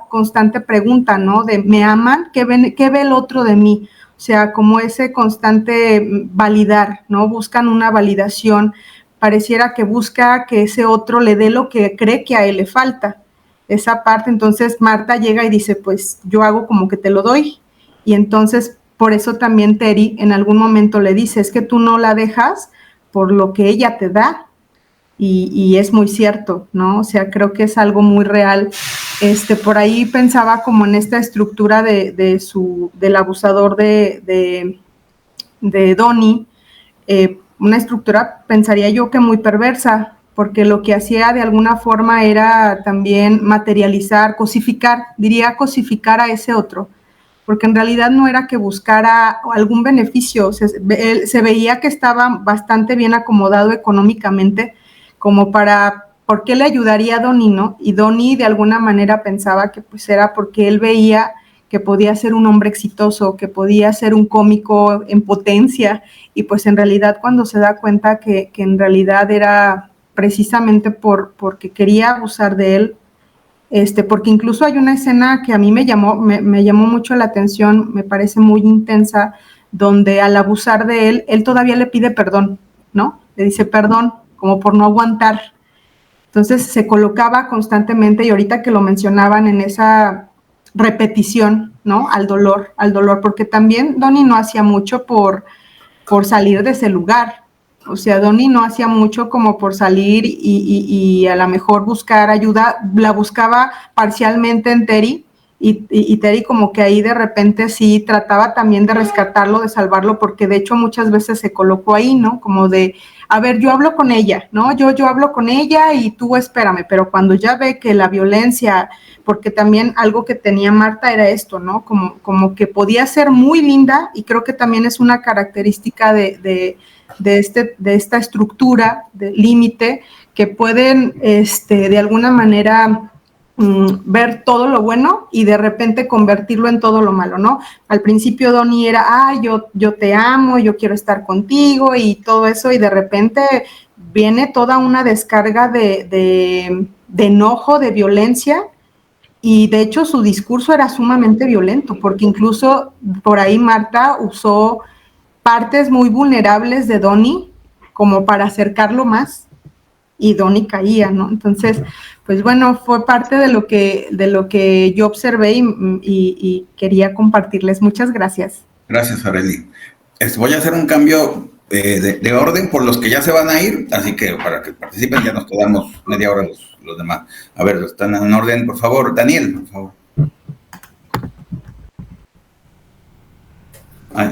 constante pregunta, ¿no? De ¿me aman? ¿Qué ve el otro de mí? O sea, como ese constante validar, ¿no? Buscan una validación, pareciera que busca que ese otro le dé lo que cree que a él le falta. Esa parte, entonces Marta llega y dice, pues yo hago como que te lo doy, y entonces por eso también Terry en algún momento le dice, es que tú no la dejas por lo que ella te da, y es muy cierto, ¿no? O sea, creo que es algo muy real. Por ahí pensaba como en esta estructura del abusador de Donnie, una estructura, pensaría yo que muy perversa, porque lo que hacía de alguna forma era también materializar, cosificar a ese otro, porque en realidad no era que buscara algún beneficio, se veía que estaba bastante bien acomodado económicamente, como ¿por qué le ayudaría a Donnie, no? Y Donnie de alguna manera pensaba que pues era porque él veía que podía ser un hombre exitoso, que podía ser un cómico en potencia, y pues en realidad cuando se da cuenta que en realidad era precisamente porque quería abusar de él, porque incluso hay una escena que a mí me llamó mucho la atención, me parece muy intensa, donde al abusar de él todavía le pide perdón, ¿no? Le dice perdón, como por no aguantar. Entonces se colocaba constantemente, y ahorita que lo mencionaban en esa repetición, ¿no? Al dolor, porque también Donnie no hacía mucho por salir de ese lugar. O sea, Donnie no hacía mucho como por salir y a lo mejor buscar ayuda, la buscaba parcialmente en Terry, y Terry como que ahí de repente sí trataba también de rescatarlo, de salvarlo, porque de hecho muchas veces se colocó ahí, ¿no? Como de, a ver, yo hablo con ella, ¿no? Yo hablo con ella y tú espérame, pero cuando ya ve que la violencia, porque también algo que tenía Marta era esto, ¿no? Como que podía ser muy linda, y creo que también es una característica de esta estructura de límite, que pueden de alguna manera ver todo lo bueno y de repente convertirlo en todo lo malo, ¿no? Al principio Donnie era, yo te amo, yo quiero estar contigo y todo eso, y de repente viene toda una descarga de enojo, de violencia, y de hecho su discurso era sumamente violento, porque incluso por ahí Marta usó partes muy vulnerables de Donnie como para acercarlo más, y Donnie caía, ¿no? Entonces, pues bueno, fue parte de lo que yo observé y quería compartirles. Muchas gracias. Gracias, Arely. Voy a hacer un cambio de orden por los que ya se van a ir, así que para que participen ya nos quedamos media hora los demás. A ver, están en orden, por favor. Daniel, por favor.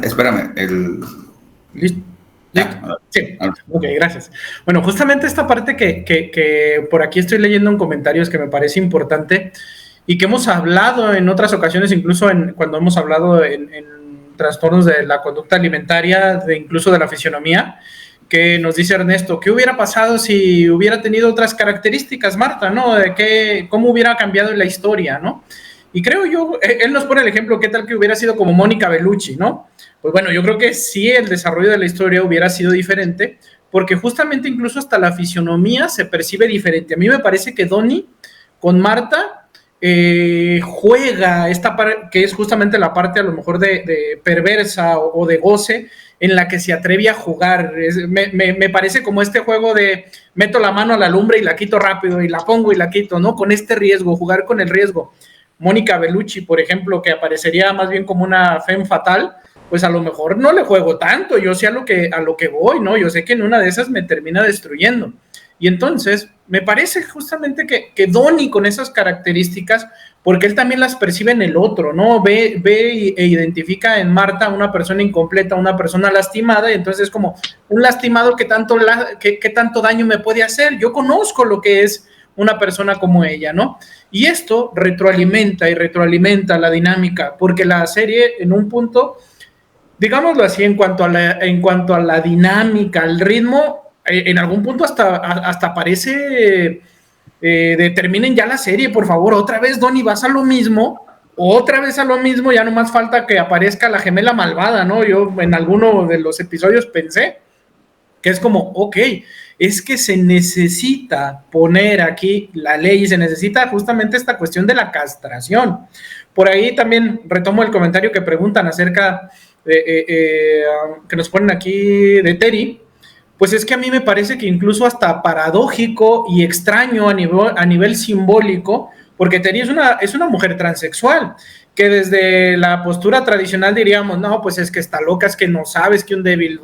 Espérame, ¿Listo? Sí, ok, gracias. Bueno, justamente esta parte que por aquí estoy leyendo en comentarios que me parece importante y que hemos hablado en otras ocasiones, incluso cuando hemos hablado en trastornos de la conducta alimentaria, incluso de la fisionomía, que nos dice Ernesto, ¿qué hubiera pasado si hubiera tenido otras características, Marta, ¿no? ¿Cómo hubiera cambiado la historia, ¿no? Y creo yo, él nos pone el ejemplo, ¿qué tal que hubiera sido como Mónica Bellucci, ¿no? Pues bueno, yo creo que sí el desarrollo de la historia hubiera sido diferente, porque justamente incluso hasta la fisionomía se percibe diferente. A mí me parece que Donnie con Marta juega esta parte, que es justamente la parte a lo mejor de perversa o de goce, en la que se atreve a jugar. Me parece como este juego de meto la mano a la lumbre y la quito rápido, y la pongo y la quito, ¿no? Con este riesgo, jugar con el riesgo. Mónica Bellucci, por ejemplo, que aparecería más bien como una femme fatal, pues a lo mejor no le juego tanto, yo sé a lo que voy, ¿no? Yo sé que en una de esas me termina destruyendo. Y entonces, me parece justamente que Donnie con esas características, porque él también las percibe en el otro, ¿no? Ve e identifica en Marta una persona incompleta, una persona lastimada, y entonces es como un lastimado que tanto daño me puede hacer. Yo conozco lo que es una persona como ella, ¿no? Y esto retroalimenta la dinámica, porque la serie en un punto, digámoslo así, en cuanto a la dinámica, al ritmo, en algún punto hasta parece terminen ya la serie, por favor, otra vez Donnie vas a lo mismo, ya no más falta que aparezca la gemela malvada, ¿no? Yo en alguno de los episodios pensé que es como, ok, es que se necesita poner aquí la ley y se necesita justamente esta cuestión de la castración. Por ahí también retomo el comentario que preguntan acerca que nos ponen aquí de Terry. Pues es que a mí me parece que incluso hasta paradójico y extraño a nivel simbólico, porque Terry es una mujer transexual, que desde la postura tradicional diríamos, no, pues es que está loca, es que no sabes que un débil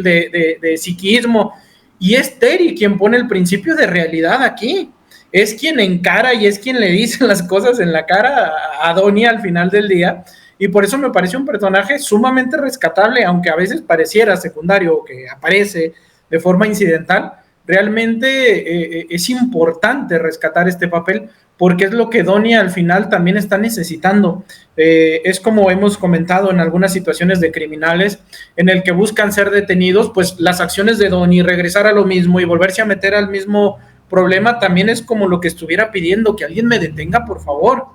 de psiquismo, y es Terry quien pone el principio de realidad aquí, es quien encara y es quien le dice las cosas en la cara a Donnie al final del día. Y por eso me parece un personaje sumamente rescatable, aunque a veces pareciera secundario o que aparece de forma incidental. realmente es importante rescatar este papel porque es lo que Donnie al final también está necesitando. Es como hemos comentado en algunas situaciones de criminales en el que buscan ser detenidos, pues las acciones de Donnie, regresar a lo mismo y volverse a meter al mismo problema, también es como lo que estuviera pidiendo, que alguien me detenga, por favor.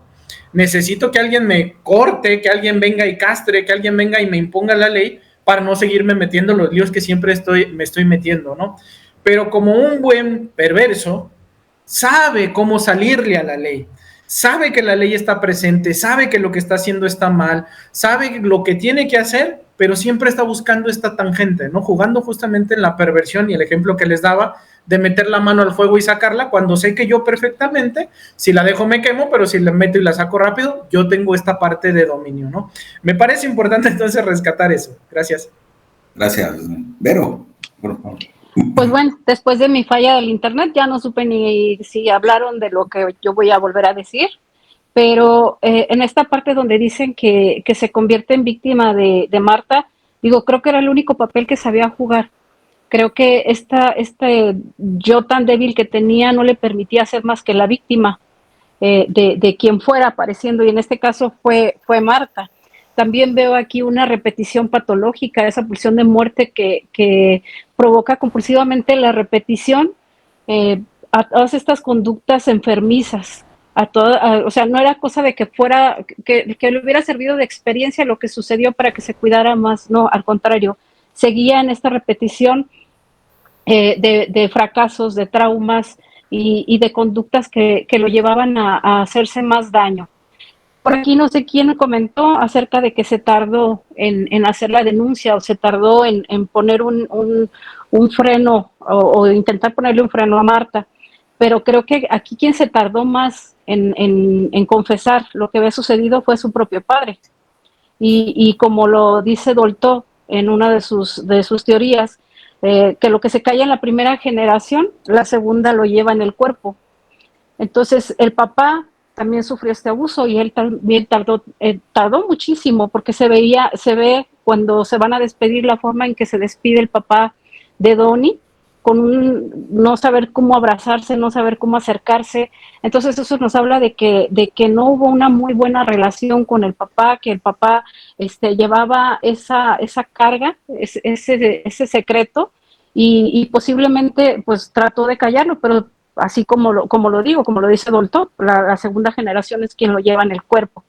Necesito que alguien me corte, que alguien venga y castre, que alguien venga y me imponga la ley para no seguirme metiendo los líos que siempre me estoy metiendo, ¿no? Pero como un buen perverso, sabe cómo salirle a la ley, sabe que la ley está presente, sabe que lo que está haciendo está mal, sabe lo que tiene que hacer, pero siempre está buscando esta tangente, ¿no? Jugando justamente en la perversión y el ejemplo que les daba de meter la mano al fuego y sacarla, cuando sé que yo perfectamente, si la dejo me quemo, pero si la meto y la saco rápido, yo tengo esta parte de dominio, ¿no? Me parece importante entonces rescatar eso. Gracias. Gracias. Vero, por favor. Pues bueno, después de mi falla del internet ya no supe ni si hablaron de lo que yo voy a volver a decir, pero en esta parte donde dicen que se convierte en víctima de Marta, digo, creo que era el único papel que sabía jugar. Creo que este yo tan débil que tenía no le permitía ser más que la víctima de quien fuera apareciendo, y en este caso fue Marta. También veo aquí una repetición patológica, esa pulsión de muerte que provoca compulsivamente la repetición a todas estas conductas enfermizas. O sea, no era cosa de que fuera, que le hubiera servido de experiencia lo que sucedió para que se cuidara más, no, al contrario, seguía en esta repetición de fracasos, de traumas y de conductas que lo llevaban a hacerse más daño. Por aquí no sé quién comentó acerca de que se tardó en hacer la denuncia o se tardó en poner un freno o intentar ponerle un freno a Marta, pero creo que aquí quien se tardó más en confesar lo que había sucedido fue su propio padre. Y como lo dice Dolto en una de sus teorías, que lo que se calla en la primera generación, la segunda lo lleva en el cuerpo. Entonces el papá también sufrió este abuso y él también tardó muchísimo, porque se ve cuando se van a despedir la forma en que se despide el papá de Donnie, con no saber cómo abrazarse, no saber cómo acercarse. Entonces eso nos habla de que no hubo una muy buena relación con el papá, que el papá llevaba esa carga, ese secreto, y posiblemente pues trató de callarlo, pero así como lo dice Dolto, la segunda generación es quien lo lleva en el cuerpo.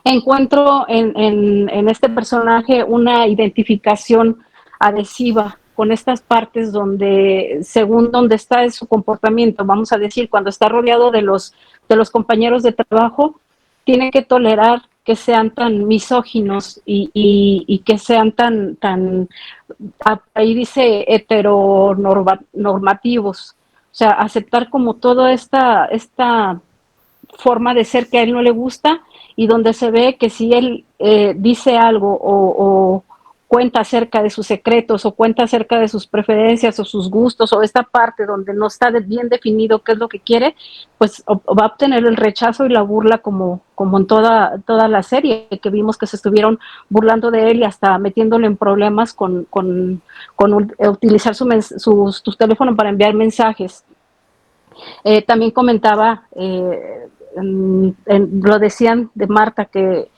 Encuentro en este personaje una identificación adhesiva con estas partes donde, según donde está su comportamiento, vamos a decir, cuando está rodeado de los compañeros de trabajo, tiene que tolerar que sean tan misóginos y que sean tan ahí dice heteronormativos. O sea, aceptar como toda esta forma de ser que a él no le gusta, y donde se ve que si él dice algo o cuenta acerca de sus secretos o cuenta acerca de sus preferencias o sus gustos, o esta parte donde no está bien definido qué es lo que quiere, pues va a obtener el rechazo y la burla como en toda la serie, que vimos que se estuvieron burlando de él y hasta metiéndole en problemas con utilizar su teléfono para enviar mensajes. También comentaba, lo decían de Marta, que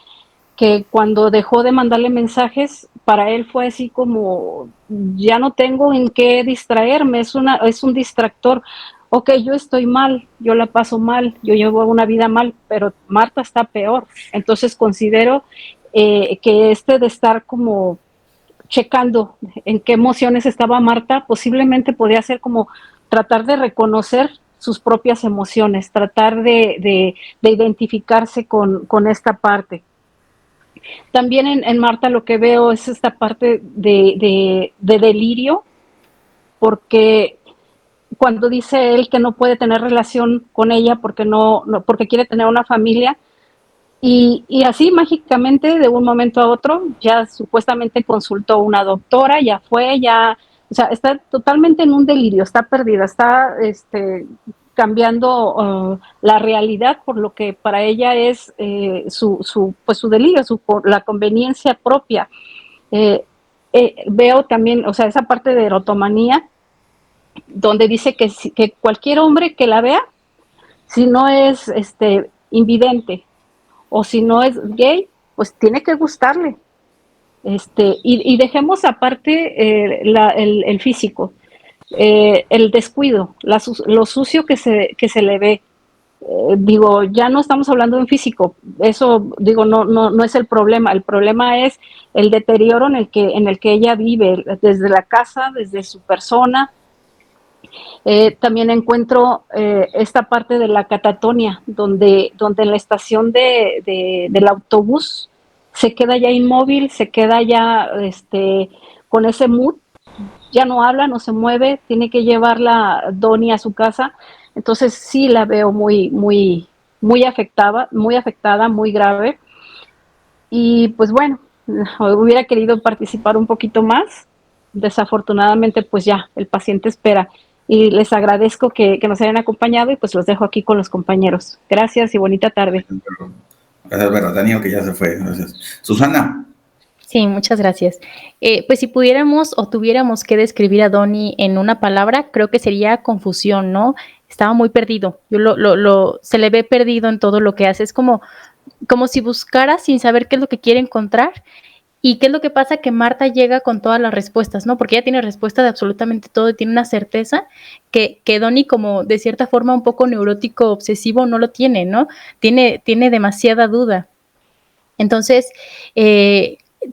cuando dejó de mandarle mensajes, para él fue así como, ya no tengo en qué distraerme, es un distractor. Ok, yo estoy mal, yo la paso mal, yo llevo una vida mal, pero Marta está peor. Entonces considero que de estar como checando en qué emociones estaba Marta, posiblemente podía ser como tratar de reconocer sus propias emociones, tratar de identificarse con esta parte. También en Marta lo que veo es esta parte de delirio, porque cuando dice él que no puede tener relación con ella porque porque quiere tener una familia, y así mágicamente de un momento a otro ya supuestamente consultó a una doctora, o sea, está totalmente en un delirio, está perdida, está cambiando la realidad por lo que para ella es su delirio, la conveniencia propia. Veo también, o sea, esa parte de erotomanía, donde dice que cualquier hombre que la vea, si no es invidente o si no es gay, pues tiene que gustarle. Y dejemos aparte el físico, el descuido, lo sucio que se le ve. Digo, ya no estamos hablando de un físico, eso digo, no es el problema es el deterioro en el que ella vive, desde la casa, desde su persona. También encuentro esta parte de la catatonia, donde en la estación del autobús se queda ya inmóvil, se queda ya con ese mood, ya no habla, no se mueve, tiene que llevarla Donnie a su casa. Entonces sí la veo muy afectada, muy grave. Y pues bueno, hubiera querido participar un poquito más. Desafortunadamente, pues ya, el paciente espera. Y les agradezco que nos hayan acompañado y pues los dejo aquí con los compañeros. Gracias y bonita tarde. Gracias, Vero. Daniel, que ya se fue. Gracias. Susana. Sí, muchas gracias. Pues si pudiéramos o tuviéramos que describir a Donnie en una palabra, creo que sería confusión, ¿no? Estaba muy perdido. Se le ve perdido en todo lo que hace. Es como si buscara sin saber qué es lo que quiere encontrar. ¿Y qué es lo que pasa? Que Marta llega con todas las respuestas, ¿no? Porque ella tiene respuesta de absolutamente todo y tiene una certeza que Donnie, como de cierta forma un poco neurótico, obsesivo, no lo tiene, ¿no? Tiene demasiada duda. Entonces,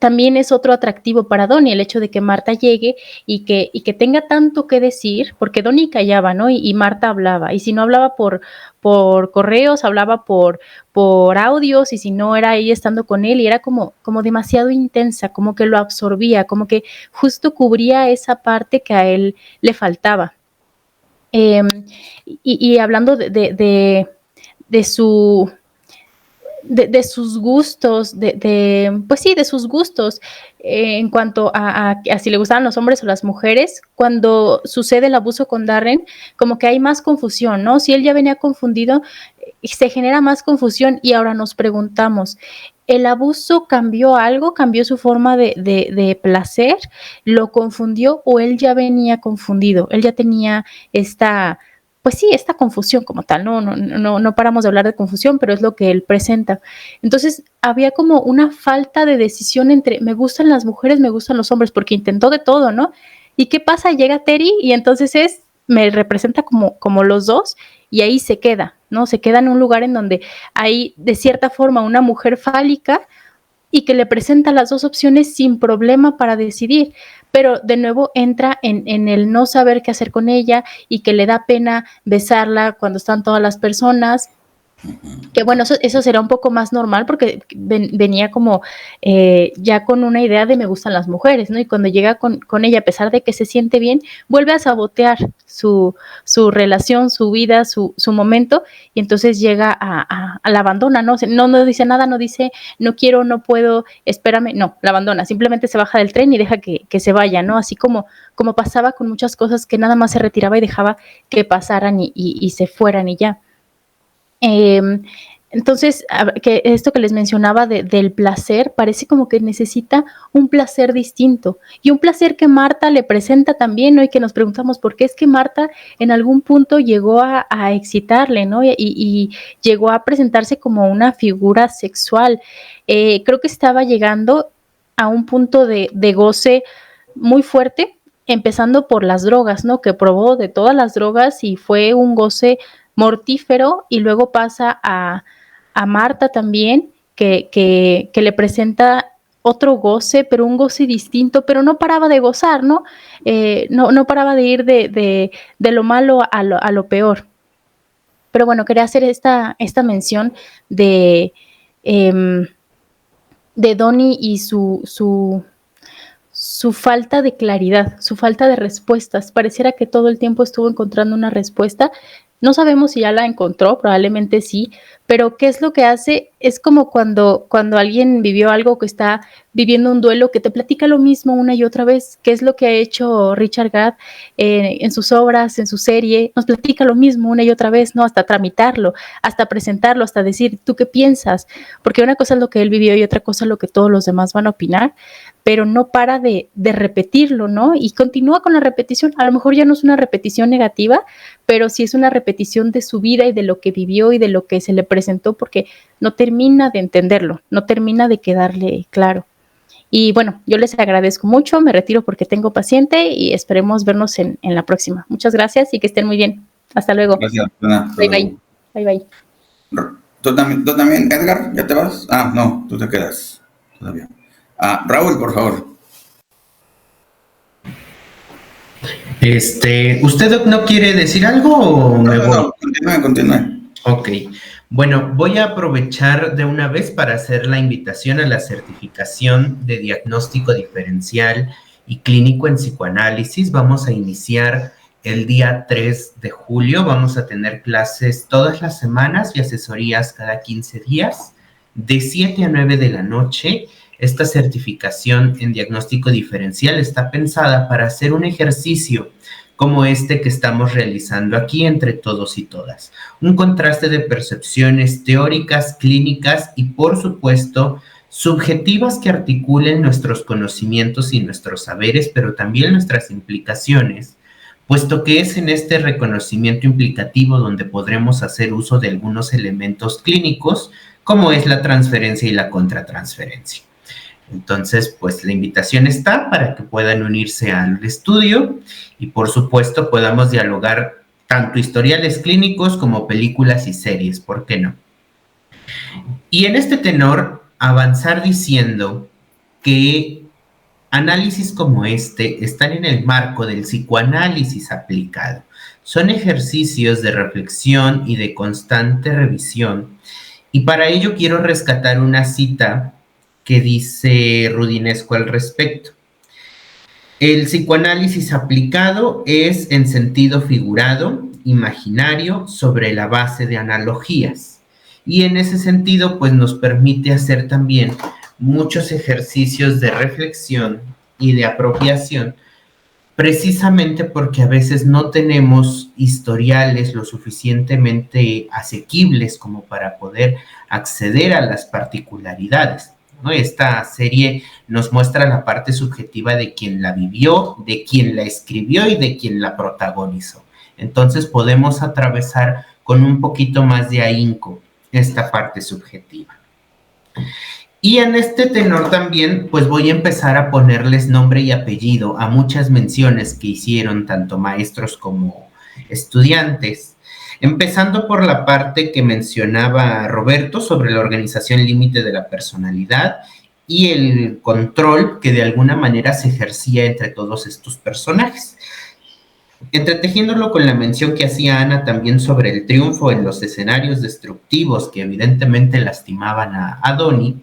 también es otro atractivo para Donnie el hecho de que Marta llegue y que tenga tanto que decir, porque Donnie callaba, ¿no? Y Marta hablaba, y si no hablaba por correos, hablaba por audios, y si no era ella estando con él, y era como demasiado intensa, como que lo absorbía, como que justo cubría esa parte que a él le faltaba. Y hablando de sus gustos, pues sí, de sus gustos, en cuanto a si le gustaban los hombres o las mujeres, cuando sucede el abuso con Darren, como que hay más confusión, ¿no? Si él ya venía confundido, se genera más confusión y ahora nos preguntamos, ¿el abuso cambió algo? ¿Cambió su forma de placer? ¿Lo confundió o él ya venía confundido? Él ya tenía esta confusión como tal, no paramos de hablar de confusión, pero es lo que él presenta. Entonces, había como una falta de decisión entre me gustan las mujeres, me gustan los hombres, porque intentó de todo, ¿no? ¿Y qué pasa? Llega Terry y entonces me representa como los dos y ahí se queda, ¿no? Se queda en un lugar en donde hay, de cierta forma, una mujer fálica y que le presenta las dos opciones sin problema para decidir, pero de nuevo entra en el no saber qué hacer con ella y que le da pena besarla cuando están todas las personas, que bueno, eso será un poco más normal porque venía como ya con una idea de me gustan las mujeres, ¿no? Y cuando llega con ella, a pesar de que se siente bien, vuelve a sabotear su relación, su vida, su momento, y entonces llega a la abandona, ¿no? No dice nada, no dice no quiero, no puedo, espérame, no, la abandona, simplemente se baja del tren y deja que se vaya, ¿no? Así como pasaba con muchas cosas que nada más se retiraba y dejaba que pasaran y se fueran y ya. Entonces, que esto que les mencionaba del placer, parece como que necesita un placer distinto y un placer que Marta le presenta también, ¿no? Y que nos preguntamos por qué es que Marta en algún punto llegó a excitarle, ¿no? Y llegó a presentarse como una figura sexual. Creo que estaba llegando a un punto de goce muy fuerte, empezando por las drogas, ¿no? Que probó de todas las drogas y fue un goce mortífero, y luego pasa a Marta también, que le presenta otro goce, pero un goce distinto, pero no paraba de gozar, ¿no? No paraba de ir de lo malo a lo peor. Pero bueno, quería hacer esta mención de Donnie y su falta de claridad, su falta de respuestas. Pareciera que todo el tiempo estuvo encontrando una respuesta. No sabemos si ya la encontró, probablemente sí, pero ¿qué es lo que hace? Es como cuando alguien vivió algo, que está viviendo un duelo, que te platica lo mismo una y otra vez. ¿Qué es lo que ha hecho Richard Gad en sus obras, en su serie? Nos platica lo mismo una y otra vez, ¿no? Hasta tramitarlo, hasta presentarlo, hasta decir, ¿tú qué piensas? Porque una cosa es lo que él vivió y otra cosa es lo que todos los demás van a opinar. pero no para de repetirlo, ¿no? Y continúa con la repetición. A lo mejor ya no es una repetición negativa, pero sí es una repetición de su vida y de lo que vivió y de lo que se le presentó, porque no termina de entenderlo, no termina de quedarle claro. Y bueno, yo les agradezco mucho, me retiro porque tengo paciente y esperemos vernos en la próxima. Muchas gracias y que estén muy bien. Hasta luego. Gracias, Ana. Bye, bye. Bye, bye. ¿Tú también, Edgar? ¿Ya te vas? Ah, no, tú te quedas todavía. Raúl, por favor. ¿Usted no quiere decir algo o me voy? No, continúe. Ok. Bueno, voy a aprovechar de una vez para hacer la invitación a la certificación de diagnóstico diferencial y clínico en psicoanálisis. Vamos a iniciar el día 3 de julio. Vamos a tener clases todas las semanas y asesorías cada 15 días, de 7 a 9 de la noche. Esta certificación en diagnóstico diferencial está pensada para hacer un ejercicio como este que estamos realizando aquí entre todos y todas. Un contraste de percepciones teóricas, clínicas y, por supuesto, subjetivas que articulen nuestros conocimientos y nuestros saberes, pero también nuestras implicaciones, puesto que es en este reconocimiento implicativo donde podremos hacer uso de algunos elementos clínicos, como es la transferencia y la contratransferencia. Entonces, pues la invitación está para que puedan unirse al estudio y, por supuesto, podamos dialogar tanto historiales clínicos como películas y series, ¿por qué no? Y en este tenor, avanzar diciendo que análisis como este están en el marco del psicoanálisis aplicado. Son ejercicios de reflexión y de constante revisión. Y para ello quiero rescatar una cita que dice Rudinesco al respecto. El psicoanálisis aplicado es en sentido figurado, imaginario, sobre la base de analogías. Y en ese sentido, pues nos permite hacer también muchos ejercicios de reflexión y de apropiación, precisamente porque a veces no tenemos historiales lo suficientemente asequibles como para poder acceder a las particularidades, ¿no? Esta serie nos muestra la parte subjetiva de quien la vivió, de quien la escribió y de quien la protagonizó. Entonces podemos atravesar con un poquito más de ahínco esta parte subjetiva. Y en este tenor también, pues voy a empezar a ponerles nombre y apellido a muchas menciones que hicieron tanto maestros como estudiantes, empezando por la parte que mencionaba Roberto sobre la organización límite de la personalidad y el control que de alguna manera se ejercía entre todos estos personajes. Entretejiéndolo con la mención que hacía Ana también sobre el triunfo en los escenarios destructivos que evidentemente lastimaban a Donnie,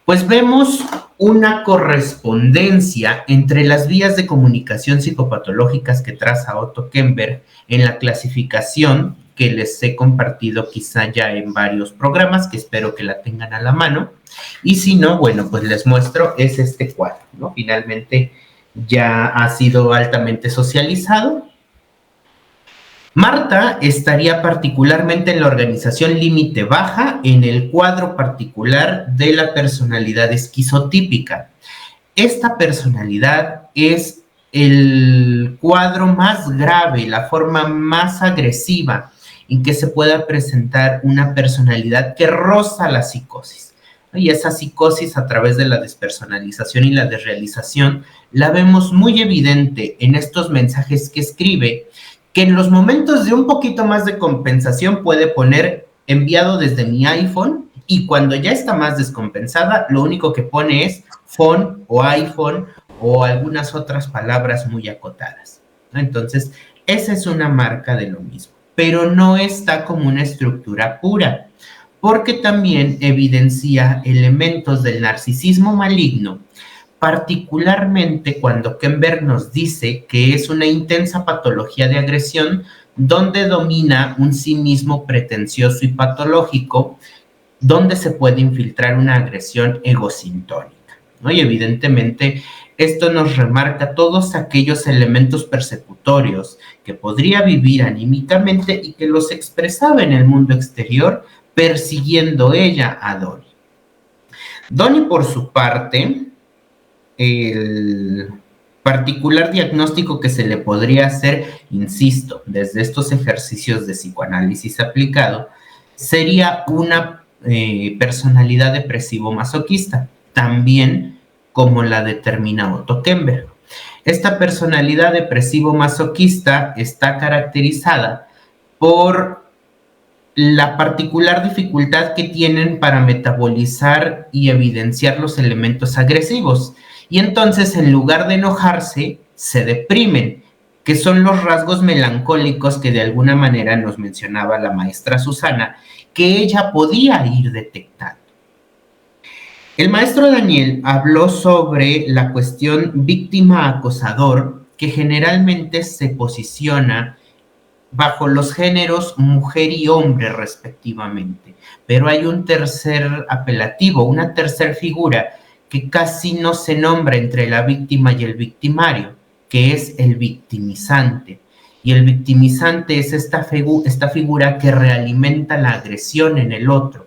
pues vemos una correspondencia entre las vías de comunicación psicopatológicas que traza Otto Kemper en la clasificación que les he compartido quizá ya en varios programas, que espero que la tengan a la mano, y si no, bueno, pues les muestro, es este cuadro, ¿no? Finalmente ya ha sido altamente socializado. Marta estaría particularmente en la organización límite baja, en el cuadro particular de la personalidad esquizotípica. Esta personalidad es el cuadro más grave, la forma más agresiva en que se pueda presentar una personalidad que roza la psicosis. Y esa psicosis a través de la despersonalización y la desrealización la vemos muy evidente en estos mensajes que escribe, que en los momentos de un poquito más de compensación puede poner enviado desde mi iPhone, y cuando ya está más descompensada, lo único que pone es phone o iPhone o algunas otras palabras muy acotadas, ¿no? Entonces, esa es una marca de lo mismo, pero no está como una estructura pura, porque también evidencia elementos del narcisismo maligno, particularmente cuando Kemper nos dice que es una intensa patología de agresión donde domina un sí mismo pretencioso y patológico, donde se puede infiltrar una agresión egosintónica, ¿no? Y evidentemente esto nos remarca todos aquellos elementos persecutorios que podría vivir anímicamente y que los expresaba en el mundo exterior, persiguiendo ella a Donnie. Donnie, por su parte, el particular diagnóstico que se le podría hacer, insisto, desde estos ejercicios de psicoanálisis aplicado, sería una personalidad depresivo-masoquista, también como la determina Otto Kemper. Esta personalidad depresivo-masoquista está caracterizada por la particular dificultad que tienen para metabolizar y evidenciar los elementos agresivos. Y entonces, en lugar de enojarse, se deprimen, que son los rasgos melancólicos que de alguna manera nos mencionaba la maestra Susana, que ella podía ir detectando. El maestro Daniel habló sobre la cuestión víctima-acosador, que generalmente se posiciona bajo los géneros mujer y hombre respectivamente, pero hay un tercer apelativo, una tercer figura que casi no se nombra entre la víctima y el victimario, que es el victimizante. Y el victimizante es esta figura que realimenta la agresión en el otro.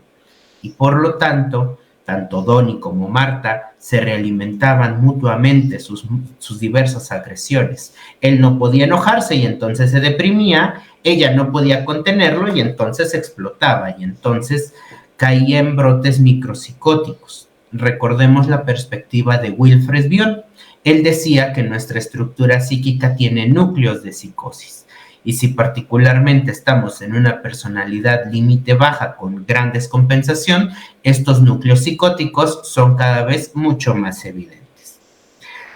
Y por lo tanto, tanto Donnie como Marta se realimentaban mutuamente sus diversas agresiones. Él no podía enojarse y entonces se deprimía, ella no podía contenerlo y entonces explotaba, y entonces caía en brotes micropsicóticos. Recordemos la perspectiva de Wilfred Bion. Él decía que nuestra estructura psíquica tiene núcleos de psicosis, y si particularmente estamos en una personalidad límite baja con gran descompensación, estos núcleos psicóticos son cada vez mucho más evidentes.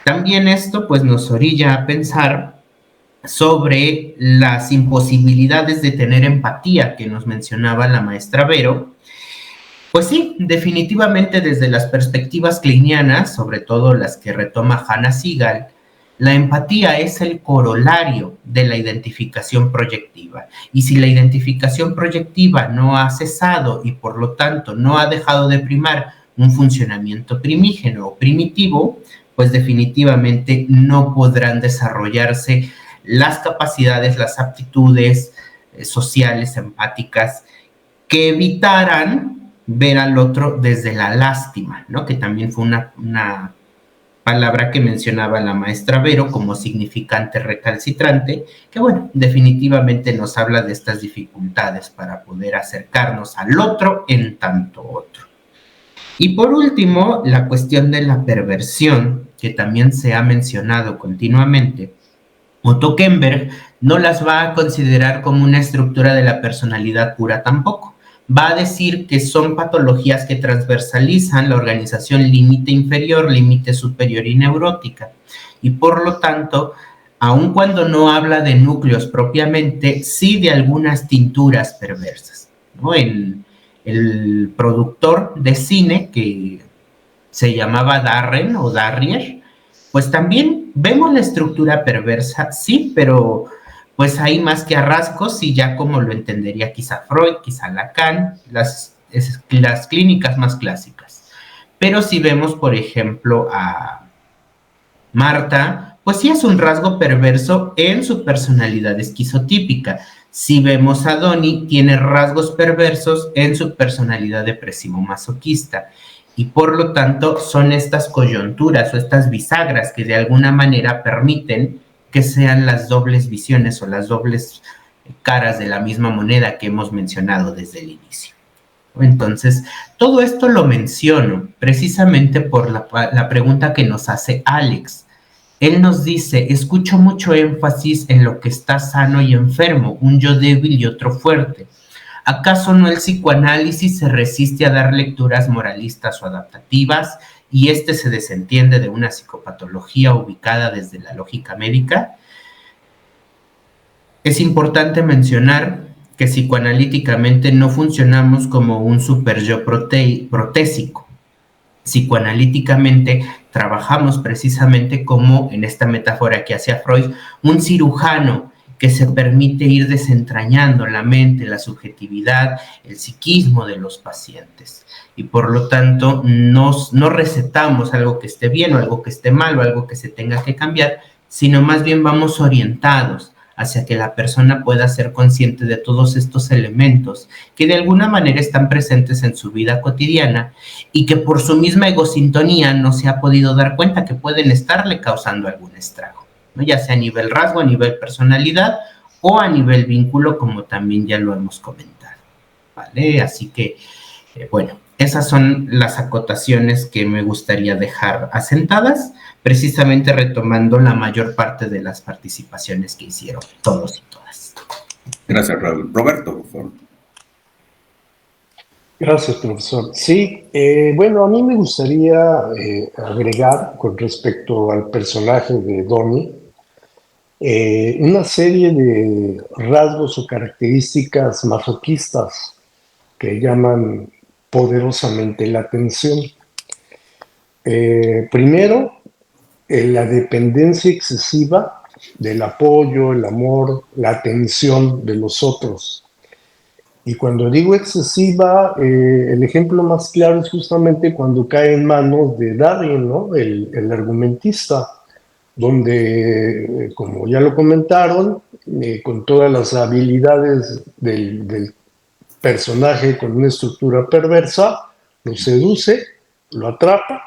También esto pues nos orilla a pensar sobre las imposibilidades de tener empatía que nos mencionaba la maestra Vero. Pues sí, definitivamente desde las perspectivas kleinianas, sobre todo las que retoma Hannah Segal, la empatía es el corolario de la identificación proyectiva. Y si la identificación proyectiva no ha cesado y por lo tanto no ha dejado de primar un funcionamiento primígeno o primitivo, pues definitivamente no podrán desarrollarse las capacidades, las aptitudes sociales, empáticas, que evitaran ver al otro desde la lástima, ¿no? Que también fue una palabra que mencionaba la maestra Vero como significante recalcitrante, que bueno, definitivamente nos habla de estas dificultades para poder acercarnos al otro en tanto otro. Y por último, la cuestión de la perversión, que también se ha mencionado continuamente. Otto Kemper no las va a considerar como una estructura de la personalidad pura tampoco. Va a decir que son patologías que transversalizan la organización límite inferior, límite superior y neurótica. Y por lo tanto, aun cuando no habla de núcleos propiamente, sí de algunas tinturas perversas, ¿no? El productor de cine, que se llamaba Darren o Darrier, pues también vemos la estructura perversa, sí, pero pues hay más que a rasgos, y ya como lo entendería quizá Freud, quizá Lacan, las clínicas más clásicas. Pero si vemos, por ejemplo, a Marta, pues sí es un rasgo perverso en su personalidad esquizotípica. Si vemos a Donnie, tiene rasgos perversos en su personalidad depresivo-masoquista. Y por lo tanto son estas coyunturas o estas bisagras que de alguna manera permiten que sean las dobles visiones o las dobles caras de la misma moneda que hemos mencionado desde el inicio. Entonces, todo esto lo menciono precisamente por la pregunta que nos hace Alex. Él nos dice, escucho mucho énfasis en lo que está sano y enfermo, un yo débil y otro fuerte. ¿Acaso no el psicoanálisis se resiste a dar lecturas moralistas o adaptativas y se desentiende de una psicopatología ubicada desde la lógica médica? Es importante mencionar que psicoanalíticamente no funcionamos como un superyo protésico. Psicoanalíticamente trabajamos precisamente como, en esta metáfora que hacía Freud, un cirujano que se permite ir desentrañando la mente, la subjetividad, el psiquismo de los pacientes. Y por lo tanto, no recetamos algo que esté bien o algo que esté mal o algo que se tenga que cambiar, sino más bien vamos orientados hacia que la persona pueda ser consciente de todos estos elementos que de alguna manera están presentes en su vida cotidiana y que por su misma egosintonía no se ha podido dar cuenta que pueden estarle causando algún estrago, ¿no? Ya sea a nivel rasgo, a nivel personalidad o a nivel vínculo, como también ya lo hemos comentado, ¿vale? Así que, bueno, esas son las acotaciones que me gustaría dejar asentadas, precisamente retomando la mayor parte de las participaciones que hicieron todos y todas. Gracias, Raúl. Roberto, por favor. Gracias, profesor. Sí, bueno, a mí me gustaría agregar con respecto al personaje de Donnie una serie de rasgos o características masoquistas que llaman poderosamente la atención. Primero, la dependencia excesiva del apoyo, el amor, la atención de los otros. Y cuando digo excesiva, el ejemplo más claro es justamente cuando cae en manos de Darwin, ¿no? El argumentista, donde, como ya lo comentaron, con todas las habilidades del personaje con una estructura perversa, lo seduce, lo atrapa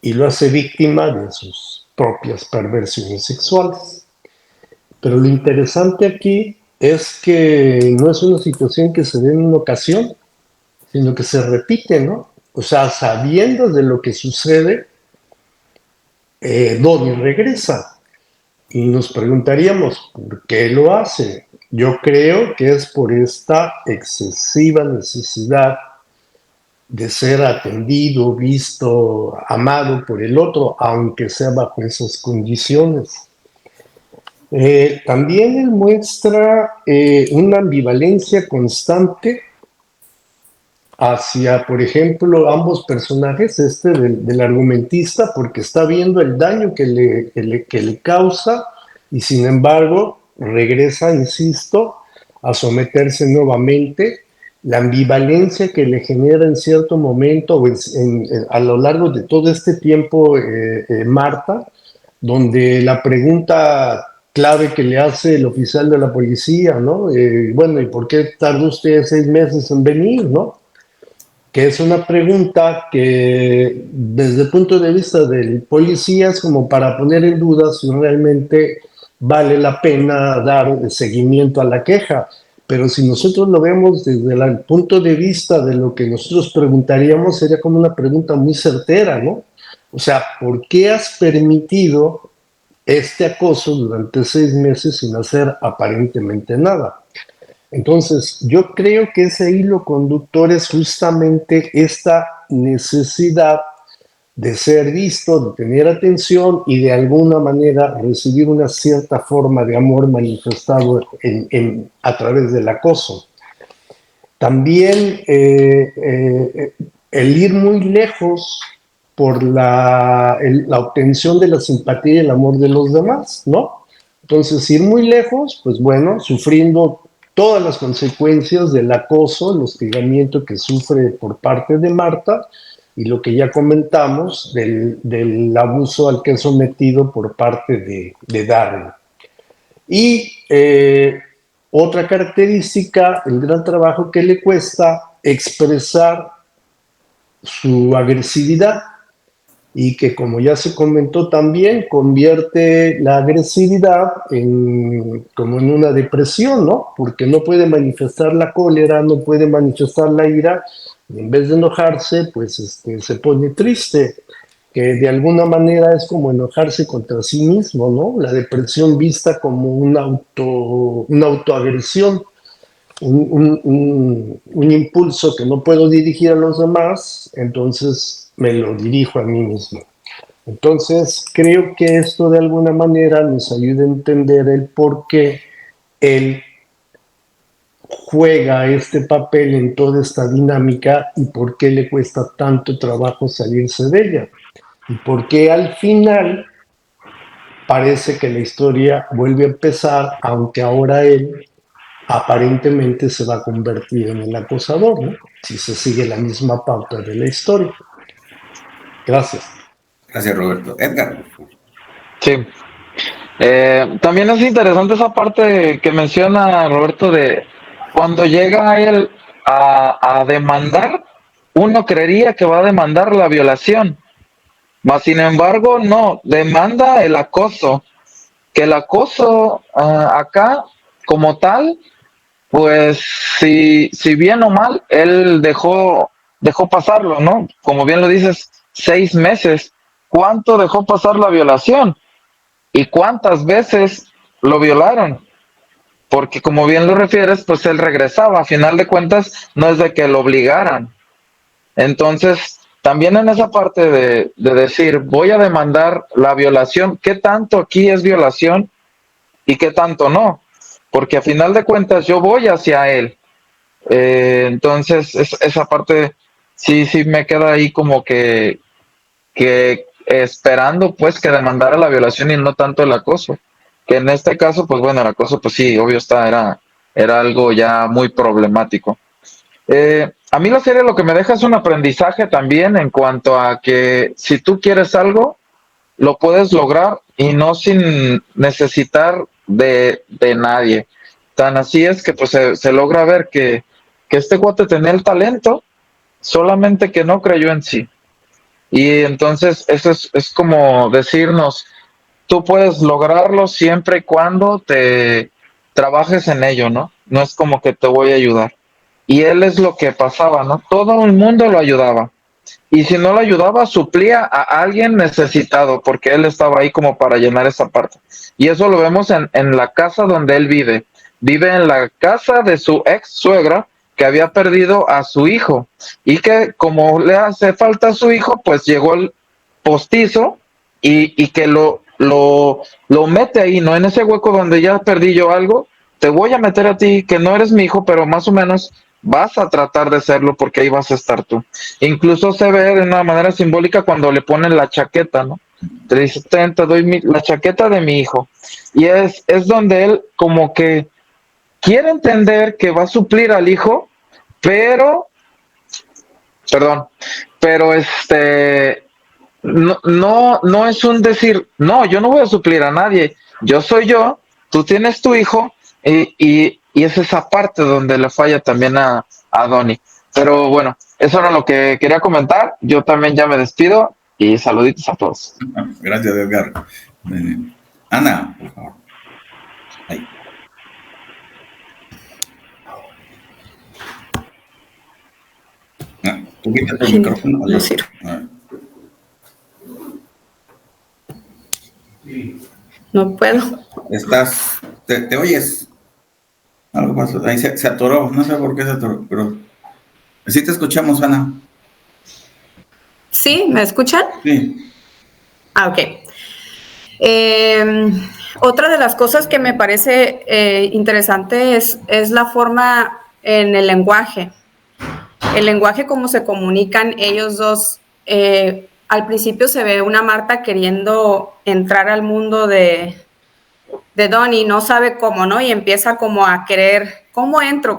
y lo hace víctima de sus propias perversiones sexuales. Pero lo interesante aquí es que no es una situación que se dé en una ocasión, sino que se repite, ¿no? O sea, sabiendo de lo que sucede, Donnie regresa. Y nos preguntaríamos, ¿por qué lo hace? Yo creo que es por esta excesiva necesidad de ser atendido, visto, amado por el otro, aunque sea bajo esas condiciones. También él muestra una ambivalencia constante hacia, por ejemplo, ambos personajes, del argumentista, porque está viendo el daño que le causa y sin embargo regresa, insisto, a someterse nuevamente. La ambivalencia que le genera en cierto momento a lo largo de todo este tiempo Marta, donde la pregunta clave que le hace el oficial de la policía, ¿no? Bueno, ¿y por qué tardó usted 6 meses en venir, no? Que es una pregunta que desde el punto de vista del policía es como para poner en duda si realmente vale la pena dar seguimiento a la queja. Pero si nosotros lo vemos desde el punto de vista de lo que nosotros preguntaríamos, sería como una pregunta muy certera, ¿no? O sea, ¿por qué has permitido este acoso durante 6 meses sin hacer aparentemente nada? Entonces, yo creo que ese hilo conductor es justamente esta necesidad de ser visto, de tener atención y de alguna manera recibir una cierta forma de amor manifestado a través del acoso. También el ir muy lejos por la obtención de la simpatía y el amor de los demás, ¿no? Entonces, ir muy lejos, pues bueno, sufriendo todas las consecuencias del acoso, el hostigamiento que sufre por parte de Marta y lo que ya comentamos del abuso al que es sometido por parte de Darwin. Y otra característica, el gran trabajo que le cuesta expresar su agresividad y que, como ya se comentó también, convierte la agresividad como en una depresión, ¿no? Porque no puede manifestar la cólera, no puede manifestar la ira, y en vez de enojarse, pues se pone triste, que de alguna manera es como enojarse contra sí mismo, ¿no? La depresión vista como una autoagresión, un impulso que no puedo dirigir a los demás, entonces me lo dirijo a mí mismo. Entonces, creo que esto de alguna manera nos ayuda a entender el por qué él juega este papel en toda esta dinámica y por qué le cuesta tanto trabajo salirse de ella. Y por qué al final parece que la historia vuelve a empezar, aunque ahora él aparentemente se va a convertir en el acosador, ¿no? Si se sigue la misma pauta de la historia. Gracias. Gracias, Roberto. Edgar. Sí. También es interesante esa parte que menciona Roberto de cuando llega a él a demandar, uno creería que va a demandar la violación, mas sin embargo no, demanda el acoso, que el acoso acá como tal, pues si bien o mal, él dejó pasarlo, ¿no? Como bien lo dices, 6 meses. ¿Cuánto dejó pasar la violación? ¿Y cuántas veces lo violaron? Porque como bien lo refieres, pues él regresaba. A final de cuentas, no es de que lo obligaran. Entonces, también en esa parte de decir, voy a demandar la violación, ¿qué tanto aquí es violación y qué tanto no? Porque a final de cuentas yo voy hacia él. Entonces, esa parte sí me queda ahí como que esperando pues que demandara la violación y no tanto el acoso. Que en este caso, pues bueno, el acoso, pues sí, obvio era algo ya muy problemático. A mí la serie lo que me deja es un aprendizaje también en cuanto a que si tú quieres algo, lo puedes lograr y no sin necesitar de nadie. Tan así es que pues se logra ver que este cuate tenía el talento, solamente que no creyó en sí. Y entonces eso es como decirnos, tú puedes lograrlo siempre y cuando te trabajes en ello, ¿no? No es como que te voy a ayudar. Y él es lo que pasaba, ¿no? Todo el mundo lo ayudaba. Y si no lo ayudaba, suplía a alguien necesitado, porque él estaba ahí como para llenar esa parte. Y eso lo vemos en la casa donde él vive. Vive en la casa de su ex suegra, que había perdido a su hijo. Y que como le hace falta a su hijo, pues llegó el postizo y que lo mete ahí, ¿no? En ese hueco donde ya perdí yo algo, te voy a meter a ti, que no eres mi hijo, pero más o menos vas a tratar de serlo porque ahí vas a estar tú. Incluso se ve de una manera simbólica cuando le ponen la chaqueta, ¿no? Te dice, te doy la chaqueta de mi hijo. Y es donde él como que quiere entender que va a suplir al hijo, pero no es un decir, no, yo no voy a suplir a nadie, yo soy yo, tú tienes tu hijo, y es esa parte donde le falla también a Donnie. Pero bueno, eso era lo que quería comentar. Yo también ya me despido y saluditos a todos. Gracias, Edgar. Ana, por favor. Ahí. ¿Tú quítate el micrófono? No sirve. No puedo. Estás, te oyes. Algo pasó, ahí se atoró, no sé por qué se atoró, pero sí te escuchamos, Ana. ¿Sí? ¿Me escuchan? Sí. Ah, ok. Otra de las cosas que me parece interesante es la forma en el lenguaje. El lenguaje, cómo se comunican ellos dos. Al principio se ve una Marta queriendo entrar al mundo de Donnie, no sabe cómo, ¿no? Y empieza como a querer, ¿cómo entro?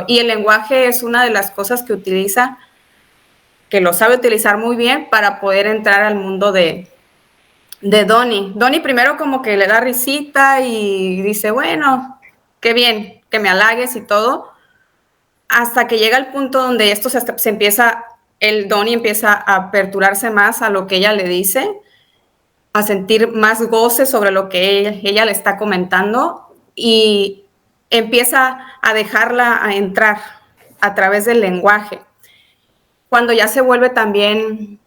Y el lenguaje es una de las cosas que utiliza, que lo sabe utilizar muy bien para poder entrar al mundo de Donnie. Donnie primero como que le da risita y dice, bueno, qué bien, que me halagues y todo, hasta que llega el punto donde esto se empieza, el Donnie empieza a aperturarse más a lo que ella le dice, a sentir más goce sobre lo que ella le está comentando y empieza a dejarla a entrar a través del lenguaje. Cuando ya se vuelve también,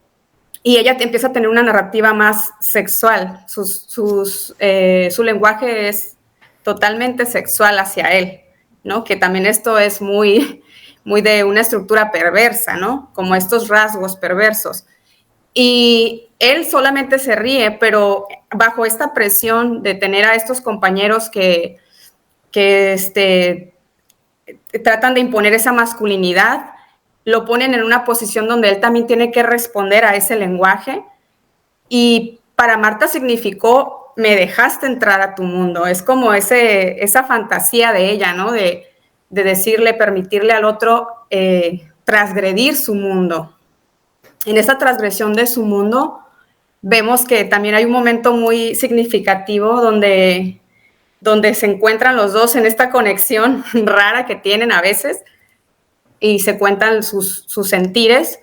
y ella empieza a tener una narrativa más sexual, su lenguaje es totalmente sexual hacia él, ¿no? Que también esto es muy, muy de una estructura perversa, ¿no? Como estos rasgos perversos. Y él solamente se ríe, pero bajo esta presión de tener a estos compañeros que tratan de imponer esa masculinidad, lo ponen en una posición donde él también tiene que responder a ese lenguaje. Y para Marta significó, me dejaste entrar a tu mundo. Es como esa fantasía de ella, ¿no? De decirle, permitirle al otro transgredir su mundo. En esa transgresión de su mundo, vemos que también hay un momento muy significativo donde se encuentran los dos en esta conexión rara que tienen a veces y se cuentan sus sentires,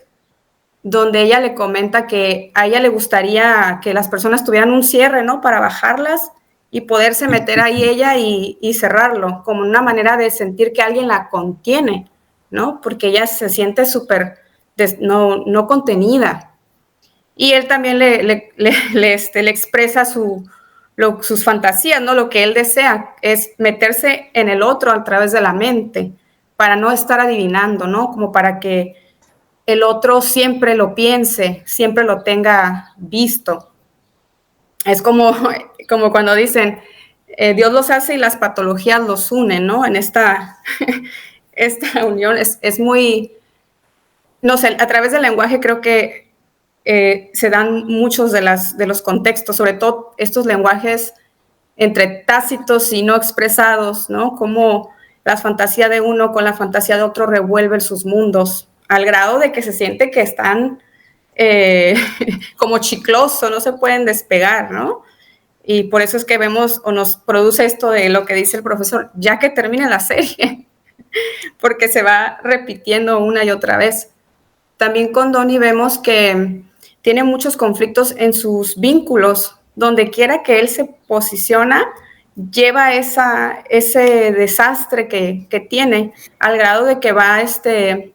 donde ella le comenta que a ella le gustaría que las personas tuvieran un cierre, ¿no? Para bajarlas y poderse meter ahí ella y cerrarlo, como una manera de sentir que alguien la contiene, ¿no? Porque ella se siente súper no contenida. Y él también le expresa sus fantasías, ¿no? Lo que él desea es meterse en el otro a través de la mente, para no estar adivinando, ¿no? Como para que el otro siempre lo piense, siempre lo tenga visto. Es como cuando dicen, Dios los hace y las patologías los unen, ¿no? En esta unión es muy, no sé, a través del lenguaje creo que se dan muchos de los contextos, sobre todo estos lenguajes entre tácitos y no expresados, ¿no? Como la fantasía de uno con la fantasía de otro revuelven sus mundos, al grado de que se siente que están como chicloso, no se pueden despegar, ¿no? Y por eso es que vemos o nos produce esto de lo que dice el profesor, ya que termine la serie, porque se va repitiendo una y otra vez. También con Donnie vemos que tiene muchos conflictos en sus vínculos, donde quiera que él se posiciona, lleva ese desastre que tiene, al grado de que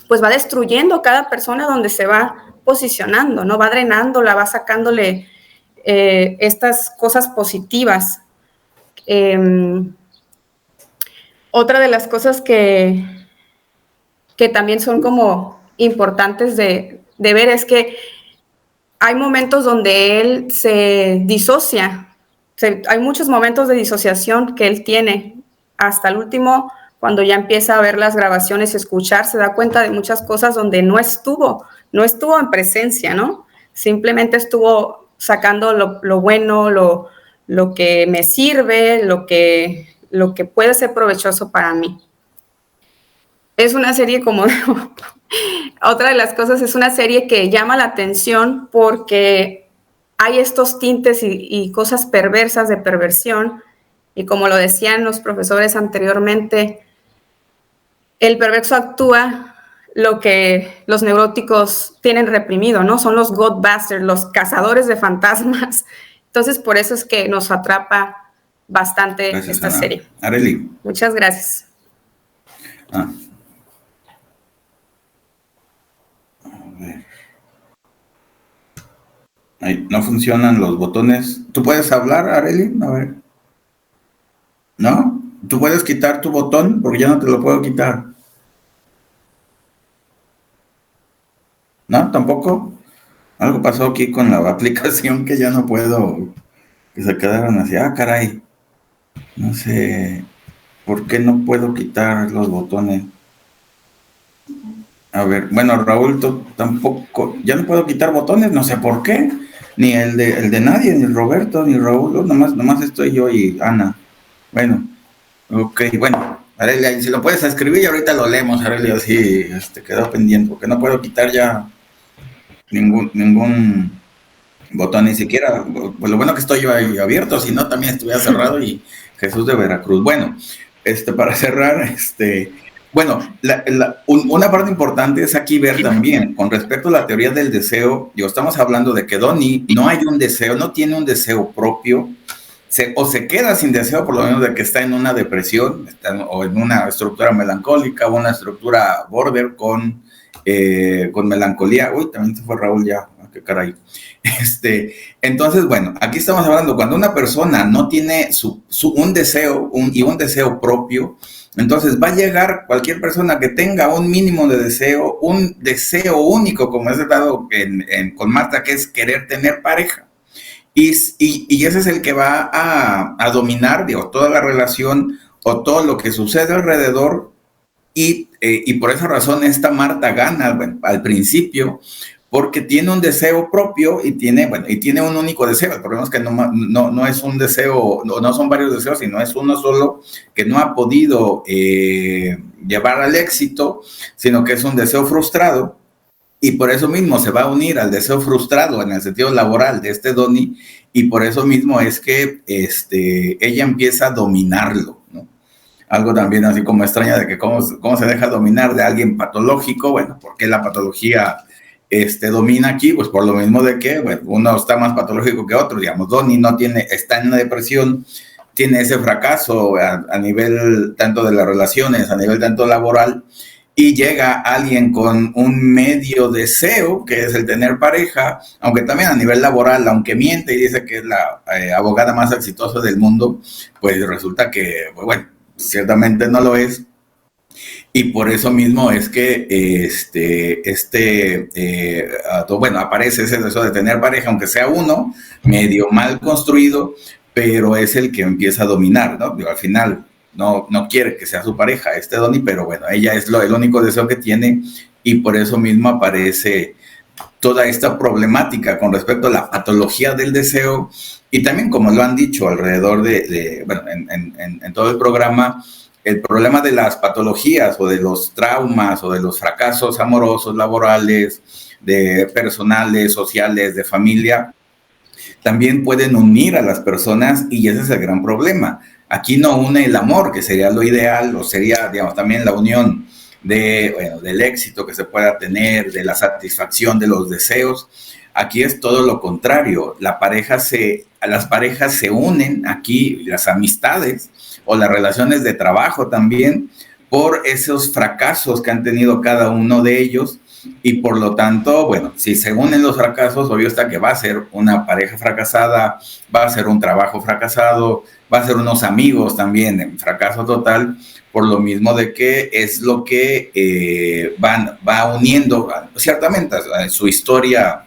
pues va destruyendo cada persona donde se va posicionando, ¿no? Va drenándola, va sacándole estas cosas positivas. Otra de las cosas que también son como importantes de ver es que hay momentos donde él se disocia. Hay muchos momentos de disociación que él tiene. Hasta el último, cuando ya empieza a ver las grabaciones y escuchar, se da cuenta de muchas cosas donde no estuvo en presencia, ¿no? Simplemente estuvo sacando lo bueno, lo que me sirve, lo que puede ser provechoso para mí. Es una serie, como digo, otra de las cosas, es una serie que llama la atención porque hay estos tintes y cosas perversas de perversión, y como lo decían los profesores anteriormente, el perverso actúa lo que los neuróticos tienen reprimido, ¿no? Son los Ghostbusters, los cazadores de fantasmas. Entonces, por eso es que nos atrapa bastante esta serie. Arely. Muchas gracias. A ver. Ahí no funcionan los botones. ¿Tú puedes hablar, Arely? A ver. ¿No? ¿Tú puedes quitar tu botón? Porque ya no te lo puedo quitar. ¿No? ¿Tampoco? Algo pasó aquí con la aplicación que ya no puedo, que se quedaron así. Ah, caray. No sé por qué no puedo quitar los botones. A ver, bueno, Raúl, tú tampoco, ya no puedo quitar botones, no sé por qué. Ni el de nadie, ni Roberto, ni Raúl, nomás estoy yo y Ana. Bueno, ok, bueno, Arelia, si lo puedes escribir y ahorita lo leemos, Arelia, así quedó pendiente, porque no puedo quitar ya ningún botón, ni siquiera, pues lo bueno que estoy yo ahí abierto, si no también estuviera cerrado y Jesús de Veracruz. Bueno, para cerrar, bueno, una parte importante es aquí ver también, con respecto a la teoría del deseo, estamos hablando de que Donnie no hay un deseo, no tiene un deseo propio, o se queda sin deseo, por lo menos de que está en una depresión, o en una estructura melancólica, o una estructura border con melancolía. Uy, también se fue Raúl ya, qué caray. Entonces, bueno, aquí estamos hablando, cuando una persona no tiene un deseo y un deseo propio, entonces va a llegar cualquier persona que tenga un mínimo de deseo, un deseo único, como es dado con Marta, que es querer tener pareja. Y ese es el que va a dominar, toda la relación o todo lo que sucede alrededor. Y por esa razón esta Marta gana, bueno, al principio, porque tiene un deseo propio y tiene un único deseo. El problema es que no es un deseo, no son varios deseos, sino es uno solo que no ha podido llevar al éxito, sino que es un deseo frustrado. y por eso mismo se va a unir al deseo frustrado en el sentido laboral de este Donnie, y por eso mismo es que ella empieza a dominarlo, ¿no? Algo también así como extraña de que cómo se deja dominar de alguien patológico. Bueno, ¿por qué la patología domina aquí? Pues por lo mismo de que, bueno, uno está más patológico que otro, digamos. Donnie está en una depresión, tiene ese fracaso a nivel tanto de las relaciones, a nivel tanto laboral, y llega alguien con un medio deseo, que es el tener pareja, aunque también a nivel laboral, aunque miente y dice que es la abogada más exitosa del mundo, pues resulta que, bueno, ciertamente no lo es. Y por eso mismo es que bueno, aparece ese deseo de tener pareja, aunque sea uno, medio mal construido, pero es el que empieza a dominar, ¿no? Digo, al final no quiere que sea su pareja, Donnie, pero bueno, ella es el único deseo que tiene, y por eso mismo aparece toda esta problemática con respecto a la patología del deseo, y también, como lo han dicho alrededor bueno, en todo el programa, el problema de las patologías o de los traumas o de los fracasos amorosos, laborales, de personales, sociales, de familia, también pueden unir a las personas, y ese es el gran problema. Aquí no une el amor, que sería lo ideal, o sería, digamos, también la unión del éxito que se pueda tener, de la satisfacción de los deseos. Aquí es todo lo contrario. Las parejas se unen aquí, las amistades o las relaciones de trabajo también, por esos fracasos que han tenido cada uno de ellos, y por lo tanto, bueno, si se unen los fracasos, obvio está que va a ser una pareja fracasada, va a ser un trabajo fracasado, va a ser unos amigos también en fracaso total, por lo mismo de que es lo que va uniendo, ciertamente, su historia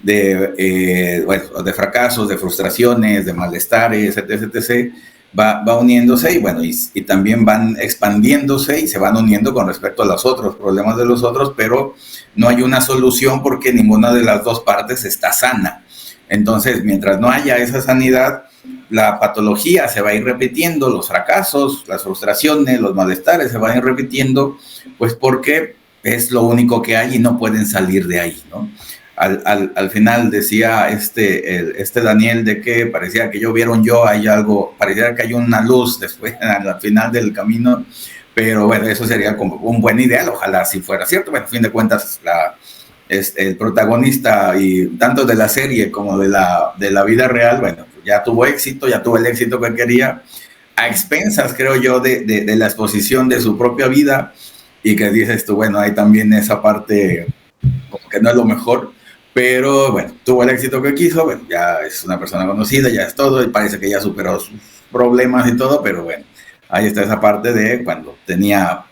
de fracasos, de frustraciones, de malestares, etc., va uniéndose, y bueno, y también van expandiéndose y se van uniendo con respecto a los otros problemas de los otros, pero no hay una solución porque ninguna de las dos partes está sana. Entonces, mientras no haya esa sanidad, la patología se va a ir repitiendo, los fracasos, las frustraciones, los malestares se van a ir repitiendo, pues porque es lo único que hay y no pueden salir de ahí, ¿no? Al final decía Daniel de que parecía que hay algo, parecía que hay una luz después al final del camino, pero bueno, eso sería como un buen ideal, ojalá si fuera cierto. Bueno, a fin de cuentas, el protagonista, y tanto de la serie como de la vida real, bueno, ya tuvo éxito, ya tuvo el éxito que quería, a expensas, creo yo, de la exposición de su propia vida, y que dices tú, bueno, hay también esa parte como que no es lo mejor. Pero bueno, tuvo el éxito que quiso, bueno, ya es una persona conocida, ya es todo, y parece que ya superó sus problemas y todo, pero bueno, ahí está esa parte de cuando tenía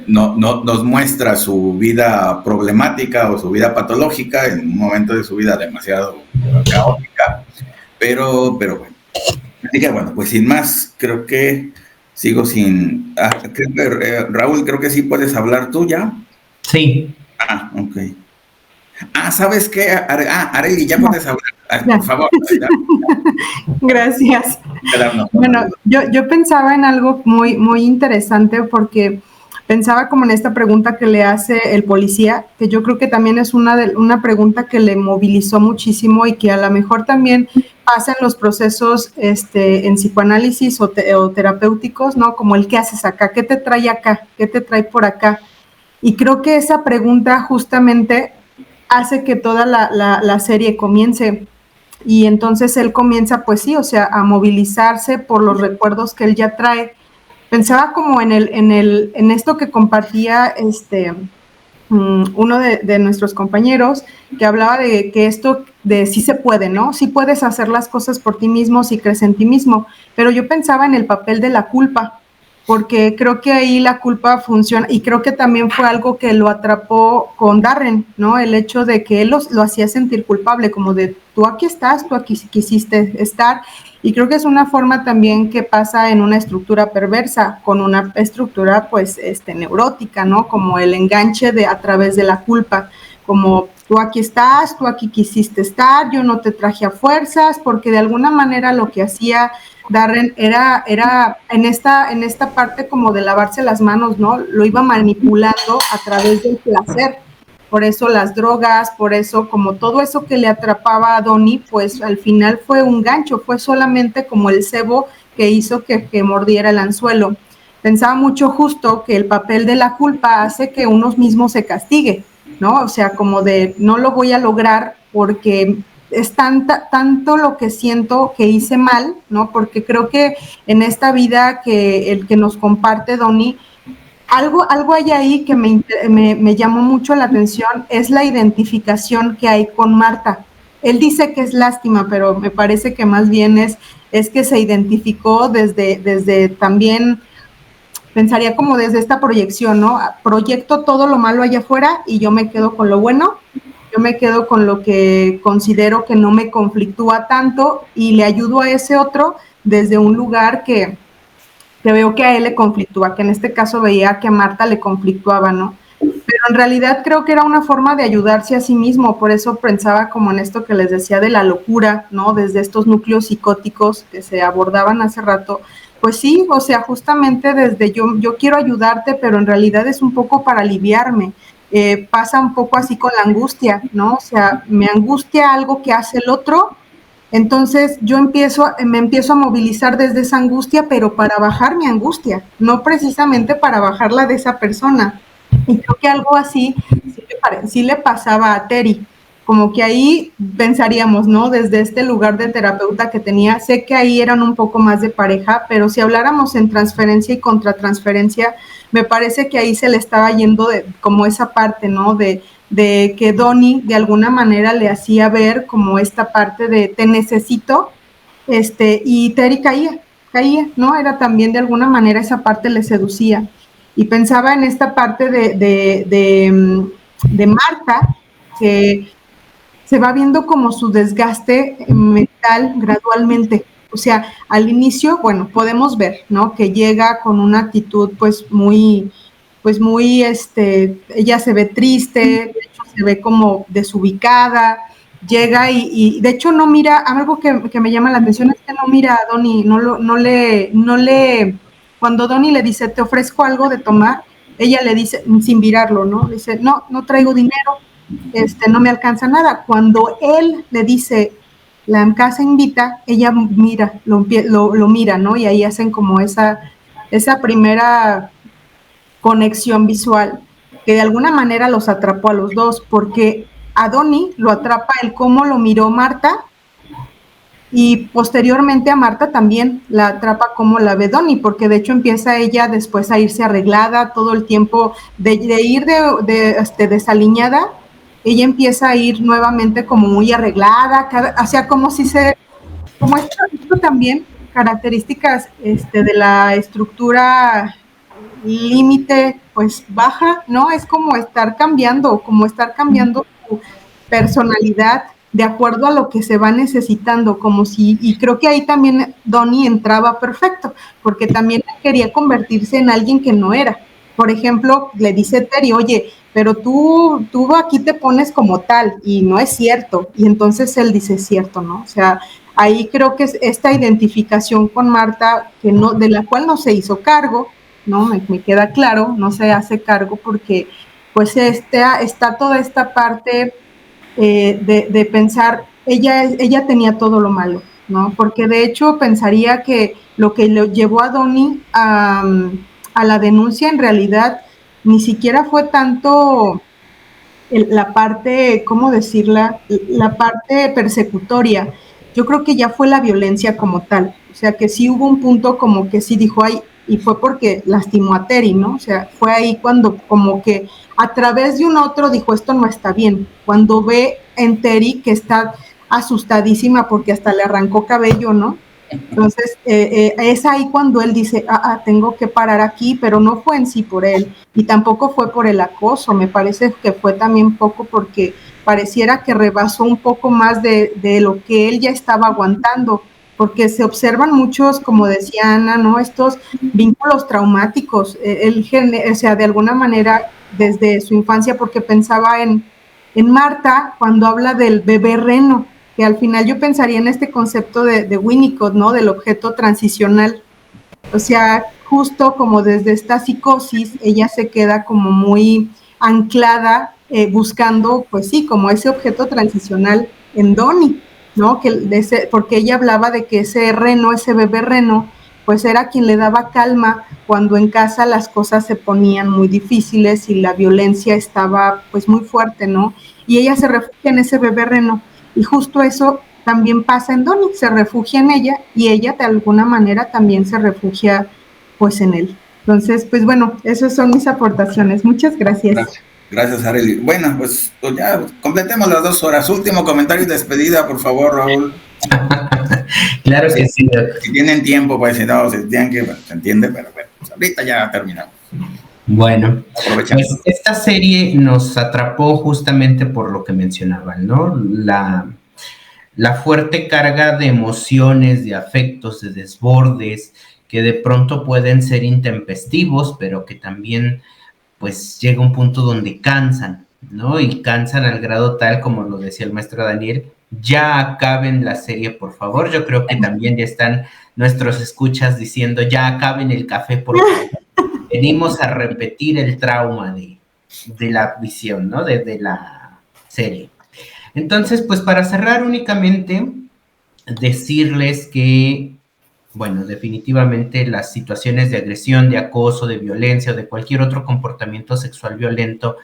nos muestra su vida problemática o su vida patológica en un momento de su vida demasiado caótica, pero bueno. Así que bueno, pues sin más, creo que sigo sin... Raúl, creo que sí puedes hablar tú ya. Sí. Ok. ¿Sabes qué? Arely, ya puedes hablar, por favor. Gracias. Bueno, yo pensaba en algo muy, muy interesante, porque pensaba como en esta pregunta que le hace el policía, que yo creo que también es una pregunta que le movilizó muchísimo, y que a lo mejor también pasa en los procesos en psicoanálisis o terapéuticos, ¿no? Como el ¿qué haces acá? ¿Qué te trae acá? ¿Qué te trae por acá? Y creo que esa pregunta justamente hace que toda la serie comience, y entonces él comienza, pues sí, o sea, a movilizarse por los recuerdos que él ya trae. Pensaba como en esto que compartía uno de nuestros compañeros, que hablaba de que esto de sí se puede, ¿no? Sí puedes hacer las cosas por ti mismo, si crees en ti mismo, pero yo pensaba en el papel de la culpa, porque creo que ahí la culpa funciona, y creo que también fue algo que lo atrapó con Darren, ¿no? El hecho de que él lo hacía sentir culpable, como de tú aquí estás, tú aquí quisiste estar, y creo que es una forma también que pasa en una estructura perversa, con una estructura pues neurótica, ¿no? Como el enganche a través de la culpa, como tú aquí estás, tú aquí quisiste estar, yo no te traje a fuerzas, porque de alguna manera lo que hacía Darren, era en esta parte como de lavarse las manos, ¿no? Lo iba manipulando a través del placer. Por eso las drogas, por eso como todo eso que le atrapaba a Donnie, pues al final fue un gancho, fue solamente como el cebo que hizo que mordiera el anzuelo. Pensaba mucho justo que el papel de la culpa hace que uno mismo se castigue, ¿no? O sea, como de no lo voy a lograr porque es tanto lo que siento que hice mal, ¿no? Porque creo que en esta vida que el que nos comparte Donnie, algo hay ahí que me llamó mucho la atención, es la identificación que hay con Marta. Él dice que es lástima, pero me parece que más bien es que se identificó desde también, pensaría como desde esta proyección, ¿no? Proyecto todo lo malo allá afuera y yo me quedo con lo bueno, yo me quedo con lo que considero que no me conflictúa tanto y le ayudo a ese otro desde un lugar que veo que a él le conflictúa, que en este caso veía que a Marta le conflictuaba, ¿no? Pero en realidad creo que era una forma de ayudarse a sí mismo, por eso pensaba como en esto que les decía de la locura, ¿no? Desde estos núcleos psicóticos que se abordaban hace rato, pues sí, o sea, justamente desde yo quiero ayudarte, pero en realidad es un poco para aliviarme. Pasa un poco así con la angustia, ¿no? O sea, me angustia algo que hace el otro, entonces yo me empiezo a movilizar desde esa angustia, pero para bajar mi angustia, no precisamente para bajarla de esa persona. Y creo que algo así sí le pasaba a Terry, como que ahí pensaríamos, ¿no? Desde este lugar de terapeuta que tenía, sé que ahí eran un poco más de pareja, pero si habláramos en transferencia y contratransferencia, me parece que ahí se le estaba yendo como esa parte, ¿no? De que Donnie de alguna manera le hacía ver como esta parte de te necesito, y Terry caía, ¿no? Era también de alguna manera esa parte le seducía. Y pensaba en esta parte de Marta, que se va viendo como su desgaste mental gradualmente. O sea, al inicio, bueno, podemos ver, ¿no? Que llega con una actitud pues muy, ella se ve triste, de hecho se ve como desubicada, llega y de hecho no mira, algo que me llama la atención es que no mira a Donnie, no le, cuando Donnie le dice, te ofrezco algo de tomar, ella le dice, sin mirarlo, ¿no? Le dice, no traigo dinero, no me alcanza nada. Cuando él le dice, la casa invita, ella mira, lo mira, ¿no? Y ahí hacen como esa primera conexión visual que de alguna manera los atrapó a los dos, porque a Donnie lo atrapa el cómo lo miró Marta y posteriormente a Marta también la atrapa cómo la ve Donnie, porque de hecho empieza ella después a irse arreglada todo el tiempo, de ir desaliñada, ella empieza a ir nuevamente como muy arreglada, o sea, como esto también, características de la estructura límite, pues baja, ¿no? Es como estar cambiando tu personalidad de acuerdo a lo que se va necesitando, y creo que ahí también Donnie entraba perfecto, porque también quería convertirse en alguien que no era. Por ejemplo, le dice Terry, oye, pero tú aquí te pones como tal, y no es cierto, y entonces él dice, es cierto, ¿no? O sea, ahí creo que es esta identificación con Marta, de la cual no se hizo cargo, ¿no? Me queda claro, no se hace cargo porque pues está toda esta parte de pensar, ella tenía todo lo malo, ¿no? Porque de hecho pensaría que lo que le llevó a Donnie a la denuncia en realidad ni siquiera fue tanto la parte, ¿cómo decirla? La parte persecutoria. Yo creo que ya fue la violencia como tal. O sea, que sí hubo un punto como que sí dijo, ay, y fue porque lastimó a Terry, ¿no? O sea, fue ahí cuando como que a través de un otro dijo, esto no está bien. Cuando ve en Terry que está asustadísima porque hasta le arrancó cabello, ¿no? Entonces, es ahí cuando él dice, tengo que parar aquí, pero no fue en sí por él, y tampoco fue por el acoso, me parece que fue también poco porque pareciera que rebasó un poco más de lo que él ya estaba aguantando, porque se observan muchos, como decía Ana, ¿no? Estos vínculos traumáticos, o sea, de alguna manera desde su infancia, porque pensaba en Marta cuando habla del bebé reno, que al final yo pensaría en este concepto de Winnicott, ¿no? Del objeto transicional. O sea, justo como desde esta psicosis, ella se queda como muy anclada, buscando, pues sí, como ese objeto transicional en Donnie, ¿no? Porque ella hablaba de que ese reno, ese bebé reno, pues era quien le daba calma cuando en casa las cosas se ponían muy difíciles y la violencia estaba pues muy fuerte, ¿no? Y ella se refugia en ese bebé reno, y justo eso también pasa en Donnie, se refugia en ella y ella de alguna manera también se refugia pues en él. Entonces, pues bueno, esas son mis aportaciones. Muchas gracias. Gracias, Arely. Bueno, pues ya completemos las 2 horas. Último comentario y despedida, por favor, Raúl. Claro que sí. Si tienen tiempo, pues si no, se entiende, pero bueno, pues ahorita ya terminamos. Bueno, pues esta serie nos atrapó justamente por lo que mencionaban, ¿no? La fuerte carga de emociones, de afectos, de desbordes, que de pronto pueden ser intempestivos, pero que también pues llega un punto donde cansan, ¿no? Y cansan al grado tal, como lo decía el maestro Daniel, ya acaben la serie, por favor. Yo creo que también ya están nuestros escuchas diciendo, ya acaben el café, por favor. Venimos a repetir el trauma de la visión, ¿no? De la serie. Entonces, pues para cerrar únicamente, decirles que, bueno, definitivamente las situaciones de agresión, de acoso, de violencia o de cualquier otro comportamiento sexual violento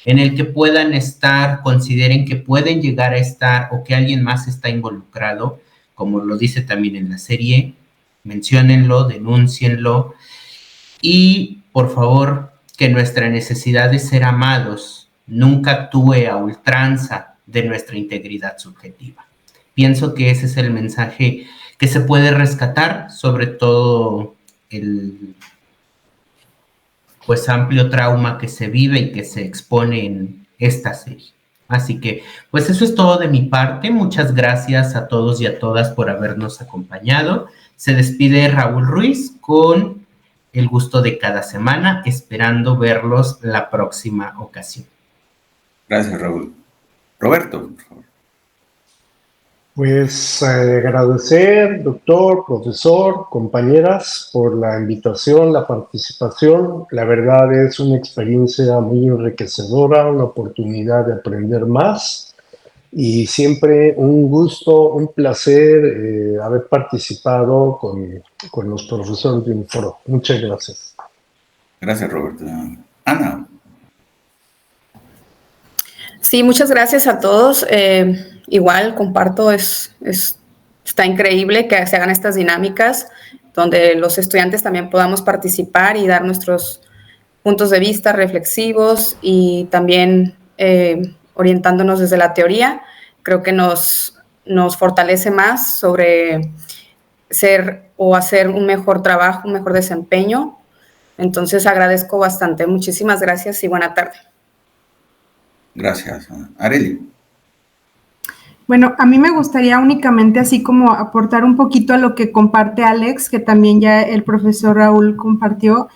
en el que puedan estar, consideren que pueden llegar a estar o que alguien más está involucrado, como lo dice también en la serie, menciónenlo, denúncienlo y, por favor, que nuestra necesidad de ser amados nunca actúe a ultranza de nuestra integridad subjetiva. Pienso que ese es el mensaje que se puede rescatar, sobre todo el pues amplio trauma que se vive y que se expone en esta serie. Así que, pues eso es todo de mi parte. Muchas gracias a todos y a todas por habernos acompañado. Se despide Raúl Ruiz con el gusto de cada semana, esperando verlos la próxima ocasión. Gracias, Raúl. Roberto, por favor. Pues agradecer, doctor, profesor, compañeras, por la invitación, la participación. La verdad es una experiencia muy enriquecedora, una oportunidad de aprender más y siempre un gusto, un placer haber participado con los profesores de Uniforo. Muchas gracias. Gracias, Roberto. Ana. Sí, muchas gracias a todos. Igual comparto, está increíble que se hagan estas dinámicas donde los estudiantes también podamos participar y dar nuestros puntos de vista reflexivos y también orientándonos desde la teoría. Creo que nos fortalece más sobre ser o hacer un mejor trabajo, un mejor desempeño. Entonces agradezco bastante. Muchísimas gracias y buena tarde. Gracias. Arely. Bueno, a mí me gustaría únicamente así como aportar un poquito a lo que comparte Alex, que también ya el profesor Raúl compartió.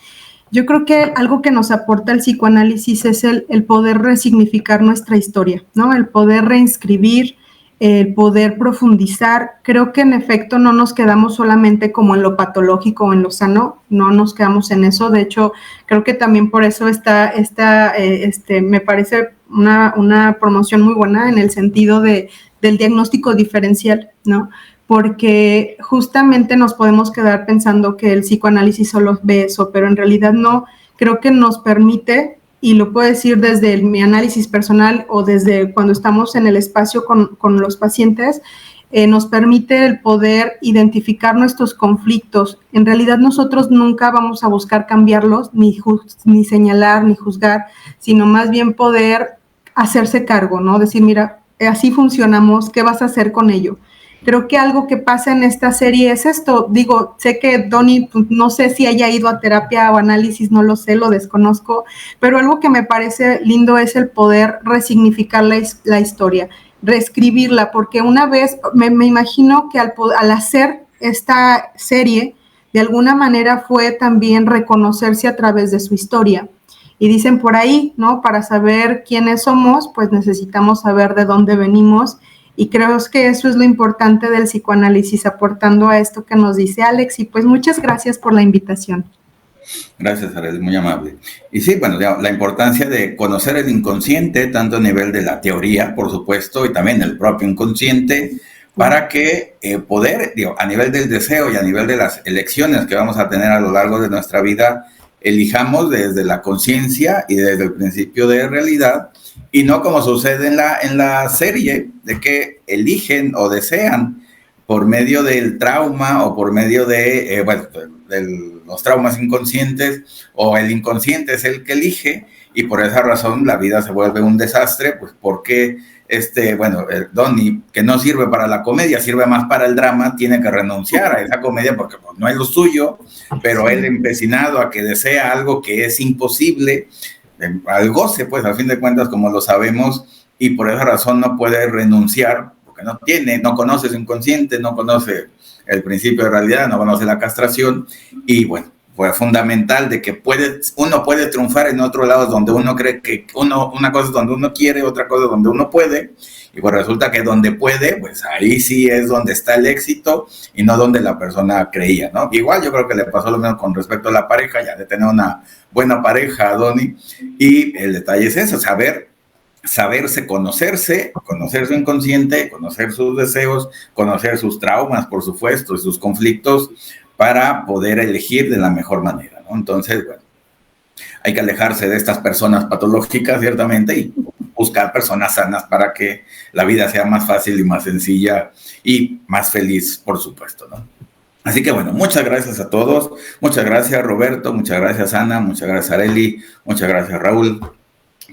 Yo creo que algo que nos aporta el psicoanálisis es el poder resignificar nuestra historia, ¿no? El poder reinscribir, el poder profundizar. Creo que en efecto no nos quedamos solamente como en lo patológico o en lo sano, no nos quedamos en eso. De hecho, creo que también por eso me parece una promoción muy buena en el sentido del diagnóstico diferencial, ¿no? Porque justamente nos podemos quedar pensando que el psicoanálisis solo ve eso, pero en realidad no. Creo que nos permite, y lo puedo decir desde mi análisis personal o desde cuando estamos en el espacio con los pacientes, nos permite el poder identificar nuestros conflictos. En realidad nosotros nunca vamos a buscar cambiarlos, ni señalar, ni juzgar, sino más bien poder hacerse cargo, ¿no? Decir, mira, así funcionamos, ¿qué vas a hacer con ello? Creo que algo que pasa en esta serie es esto. Digo, sé que Donnie, no sé si haya ido a terapia o análisis, no lo sé, lo desconozco, pero algo que me parece lindo es el poder resignificar la historia, reescribirla, porque una vez, me imagino que al hacer esta serie, de alguna manera fue también reconocerse a través de su historia. Y dicen por ahí, ¿no? Para saber quiénes somos, pues necesitamos saber de dónde venimos. Y creo que eso es lo importante del psicoanálisis, aportando a esto que nos dice Alex. Y pues muchas gracias por la invitación. Gracias, Arely, muy amable. Y sí, bueno, la importancia de conocer el inconsciente, tanto a nivel de la teoría, por supuesto, y también el propio inconsciente, para que poder, a nivel del deseo y a nivel de las elecciones que vamos a tener a lo largo de nuestra vida, elijamos desde la conciencia y desde el principio de realidad, y no como sucede en la serie, de que eligen o desean por medio del trauma o por medio de, los traumas inconscientes, o el inconsciente es el que elige, y por esa razón la vida se vuelve un desastre, pues porque Donnie, que no sirve para la comedia, sirve más para el drama, tiene que renunciar a esa comedia porque pues, no es lo suyo, pero él empecinado a que desea algo que es imposible, al goce, pues al fin de cuentas, como lo sabemos, y por esa razón no puede renunciar, porque no conoce su inconsciente, no conoce el principio de realidad, no conoce la castración, y bueno, fue fundamental de que uno puede triunfar en otros lados donde uno cree que una cosa es donde uno quiere, otra cosa es donde uno puede, y pues resulta que donde puede, pues ahí sí es donde está el éxito y no donde la persona creía, ¿no? Igual yo creo que le pasó lo mismo con respecto a la pareja, ya de tener una buena pareja, Donnie, y el detalle es eso, saberse, conocer su inconsciente, conocer sus deseos, conocer sus traumas, por supuesto, y sus conflictos, para poder elegir de la mejor manera, ¿no? Entonces, bueno, hay que alejarse de estas personas patológicas, ciertamente, y buscar personas sanas para que la vida sea más fácil y más sencilla y más feliz, por supuesto, ¿no? Así que, bueno, muchas gracias a todos. Muchas gracias, Roberto. Muchas gracias, Ana. Muchas gracias, Arely. Muchas gracias, Raúl,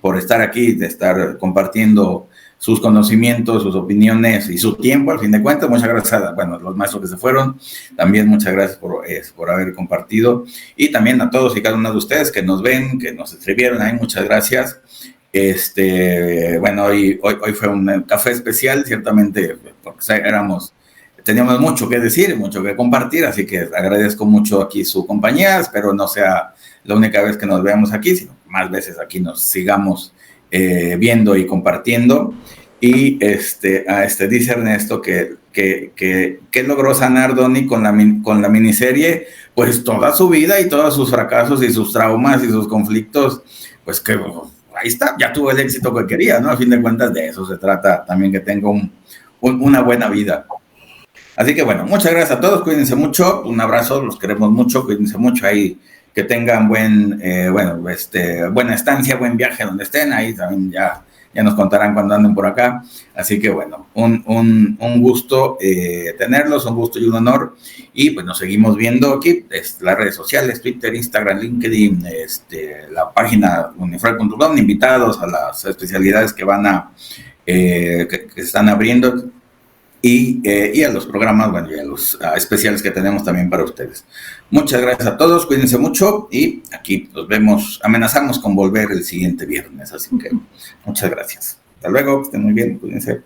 por estar aquí, de estar compartiendo sus conocimientos, sus opiniones y su tiempo, al fin de cuentas. Muchas gracias a los maestros que se fueron. También muchas gracias por haber compartido. Y también a todos y cada uno de ustedes que nos ven, que nos escribieron ahí, muchas gracias. Hoy fue un café especial, ciertamente, porque teníamos mucho que decir, mucho que compartir, así que agradezco mucho aquí su compañía. Espero no sea la única vez que nos veamos aquí, sino más veces aquí nos sigamos viendo y compartiendo. Y dice Ernesto que logró sanar Donnie con la miniserie, pues toda su vida y todos sus fracasos y sus traumas y sus conflictos, pues que ahí está, ya tuvo el éxito que quería, ¿no? A fin de cuentas de eso se trata también, que tenga una buena vida. Así que bueno, muchas gracias a todos, cuídense mucho, un abrazo, los queremos mucho, cuídense mucho ahí, que tengan buena estancia, buen viaje donde estén, ahí también ya nos contarán cuando anden por acá. Así que bueno, un gusto tenerlos, un gusto y un honor, y pues nos seguimos viendo aquí, las redes sociales, Twitter, Instagram, LinkedIn, la página unifrag.com, invitados a las especialidades que que están abriendo, y a los programas, y a los especiales que tenemos también para ustedes. Muchas gracias a todos, cuídense mucho, y aquí nos vemos, amenazamos con volver el siguiente viernes, así que muchas gracias. Hasta luego, que estén muy bien, cuídense.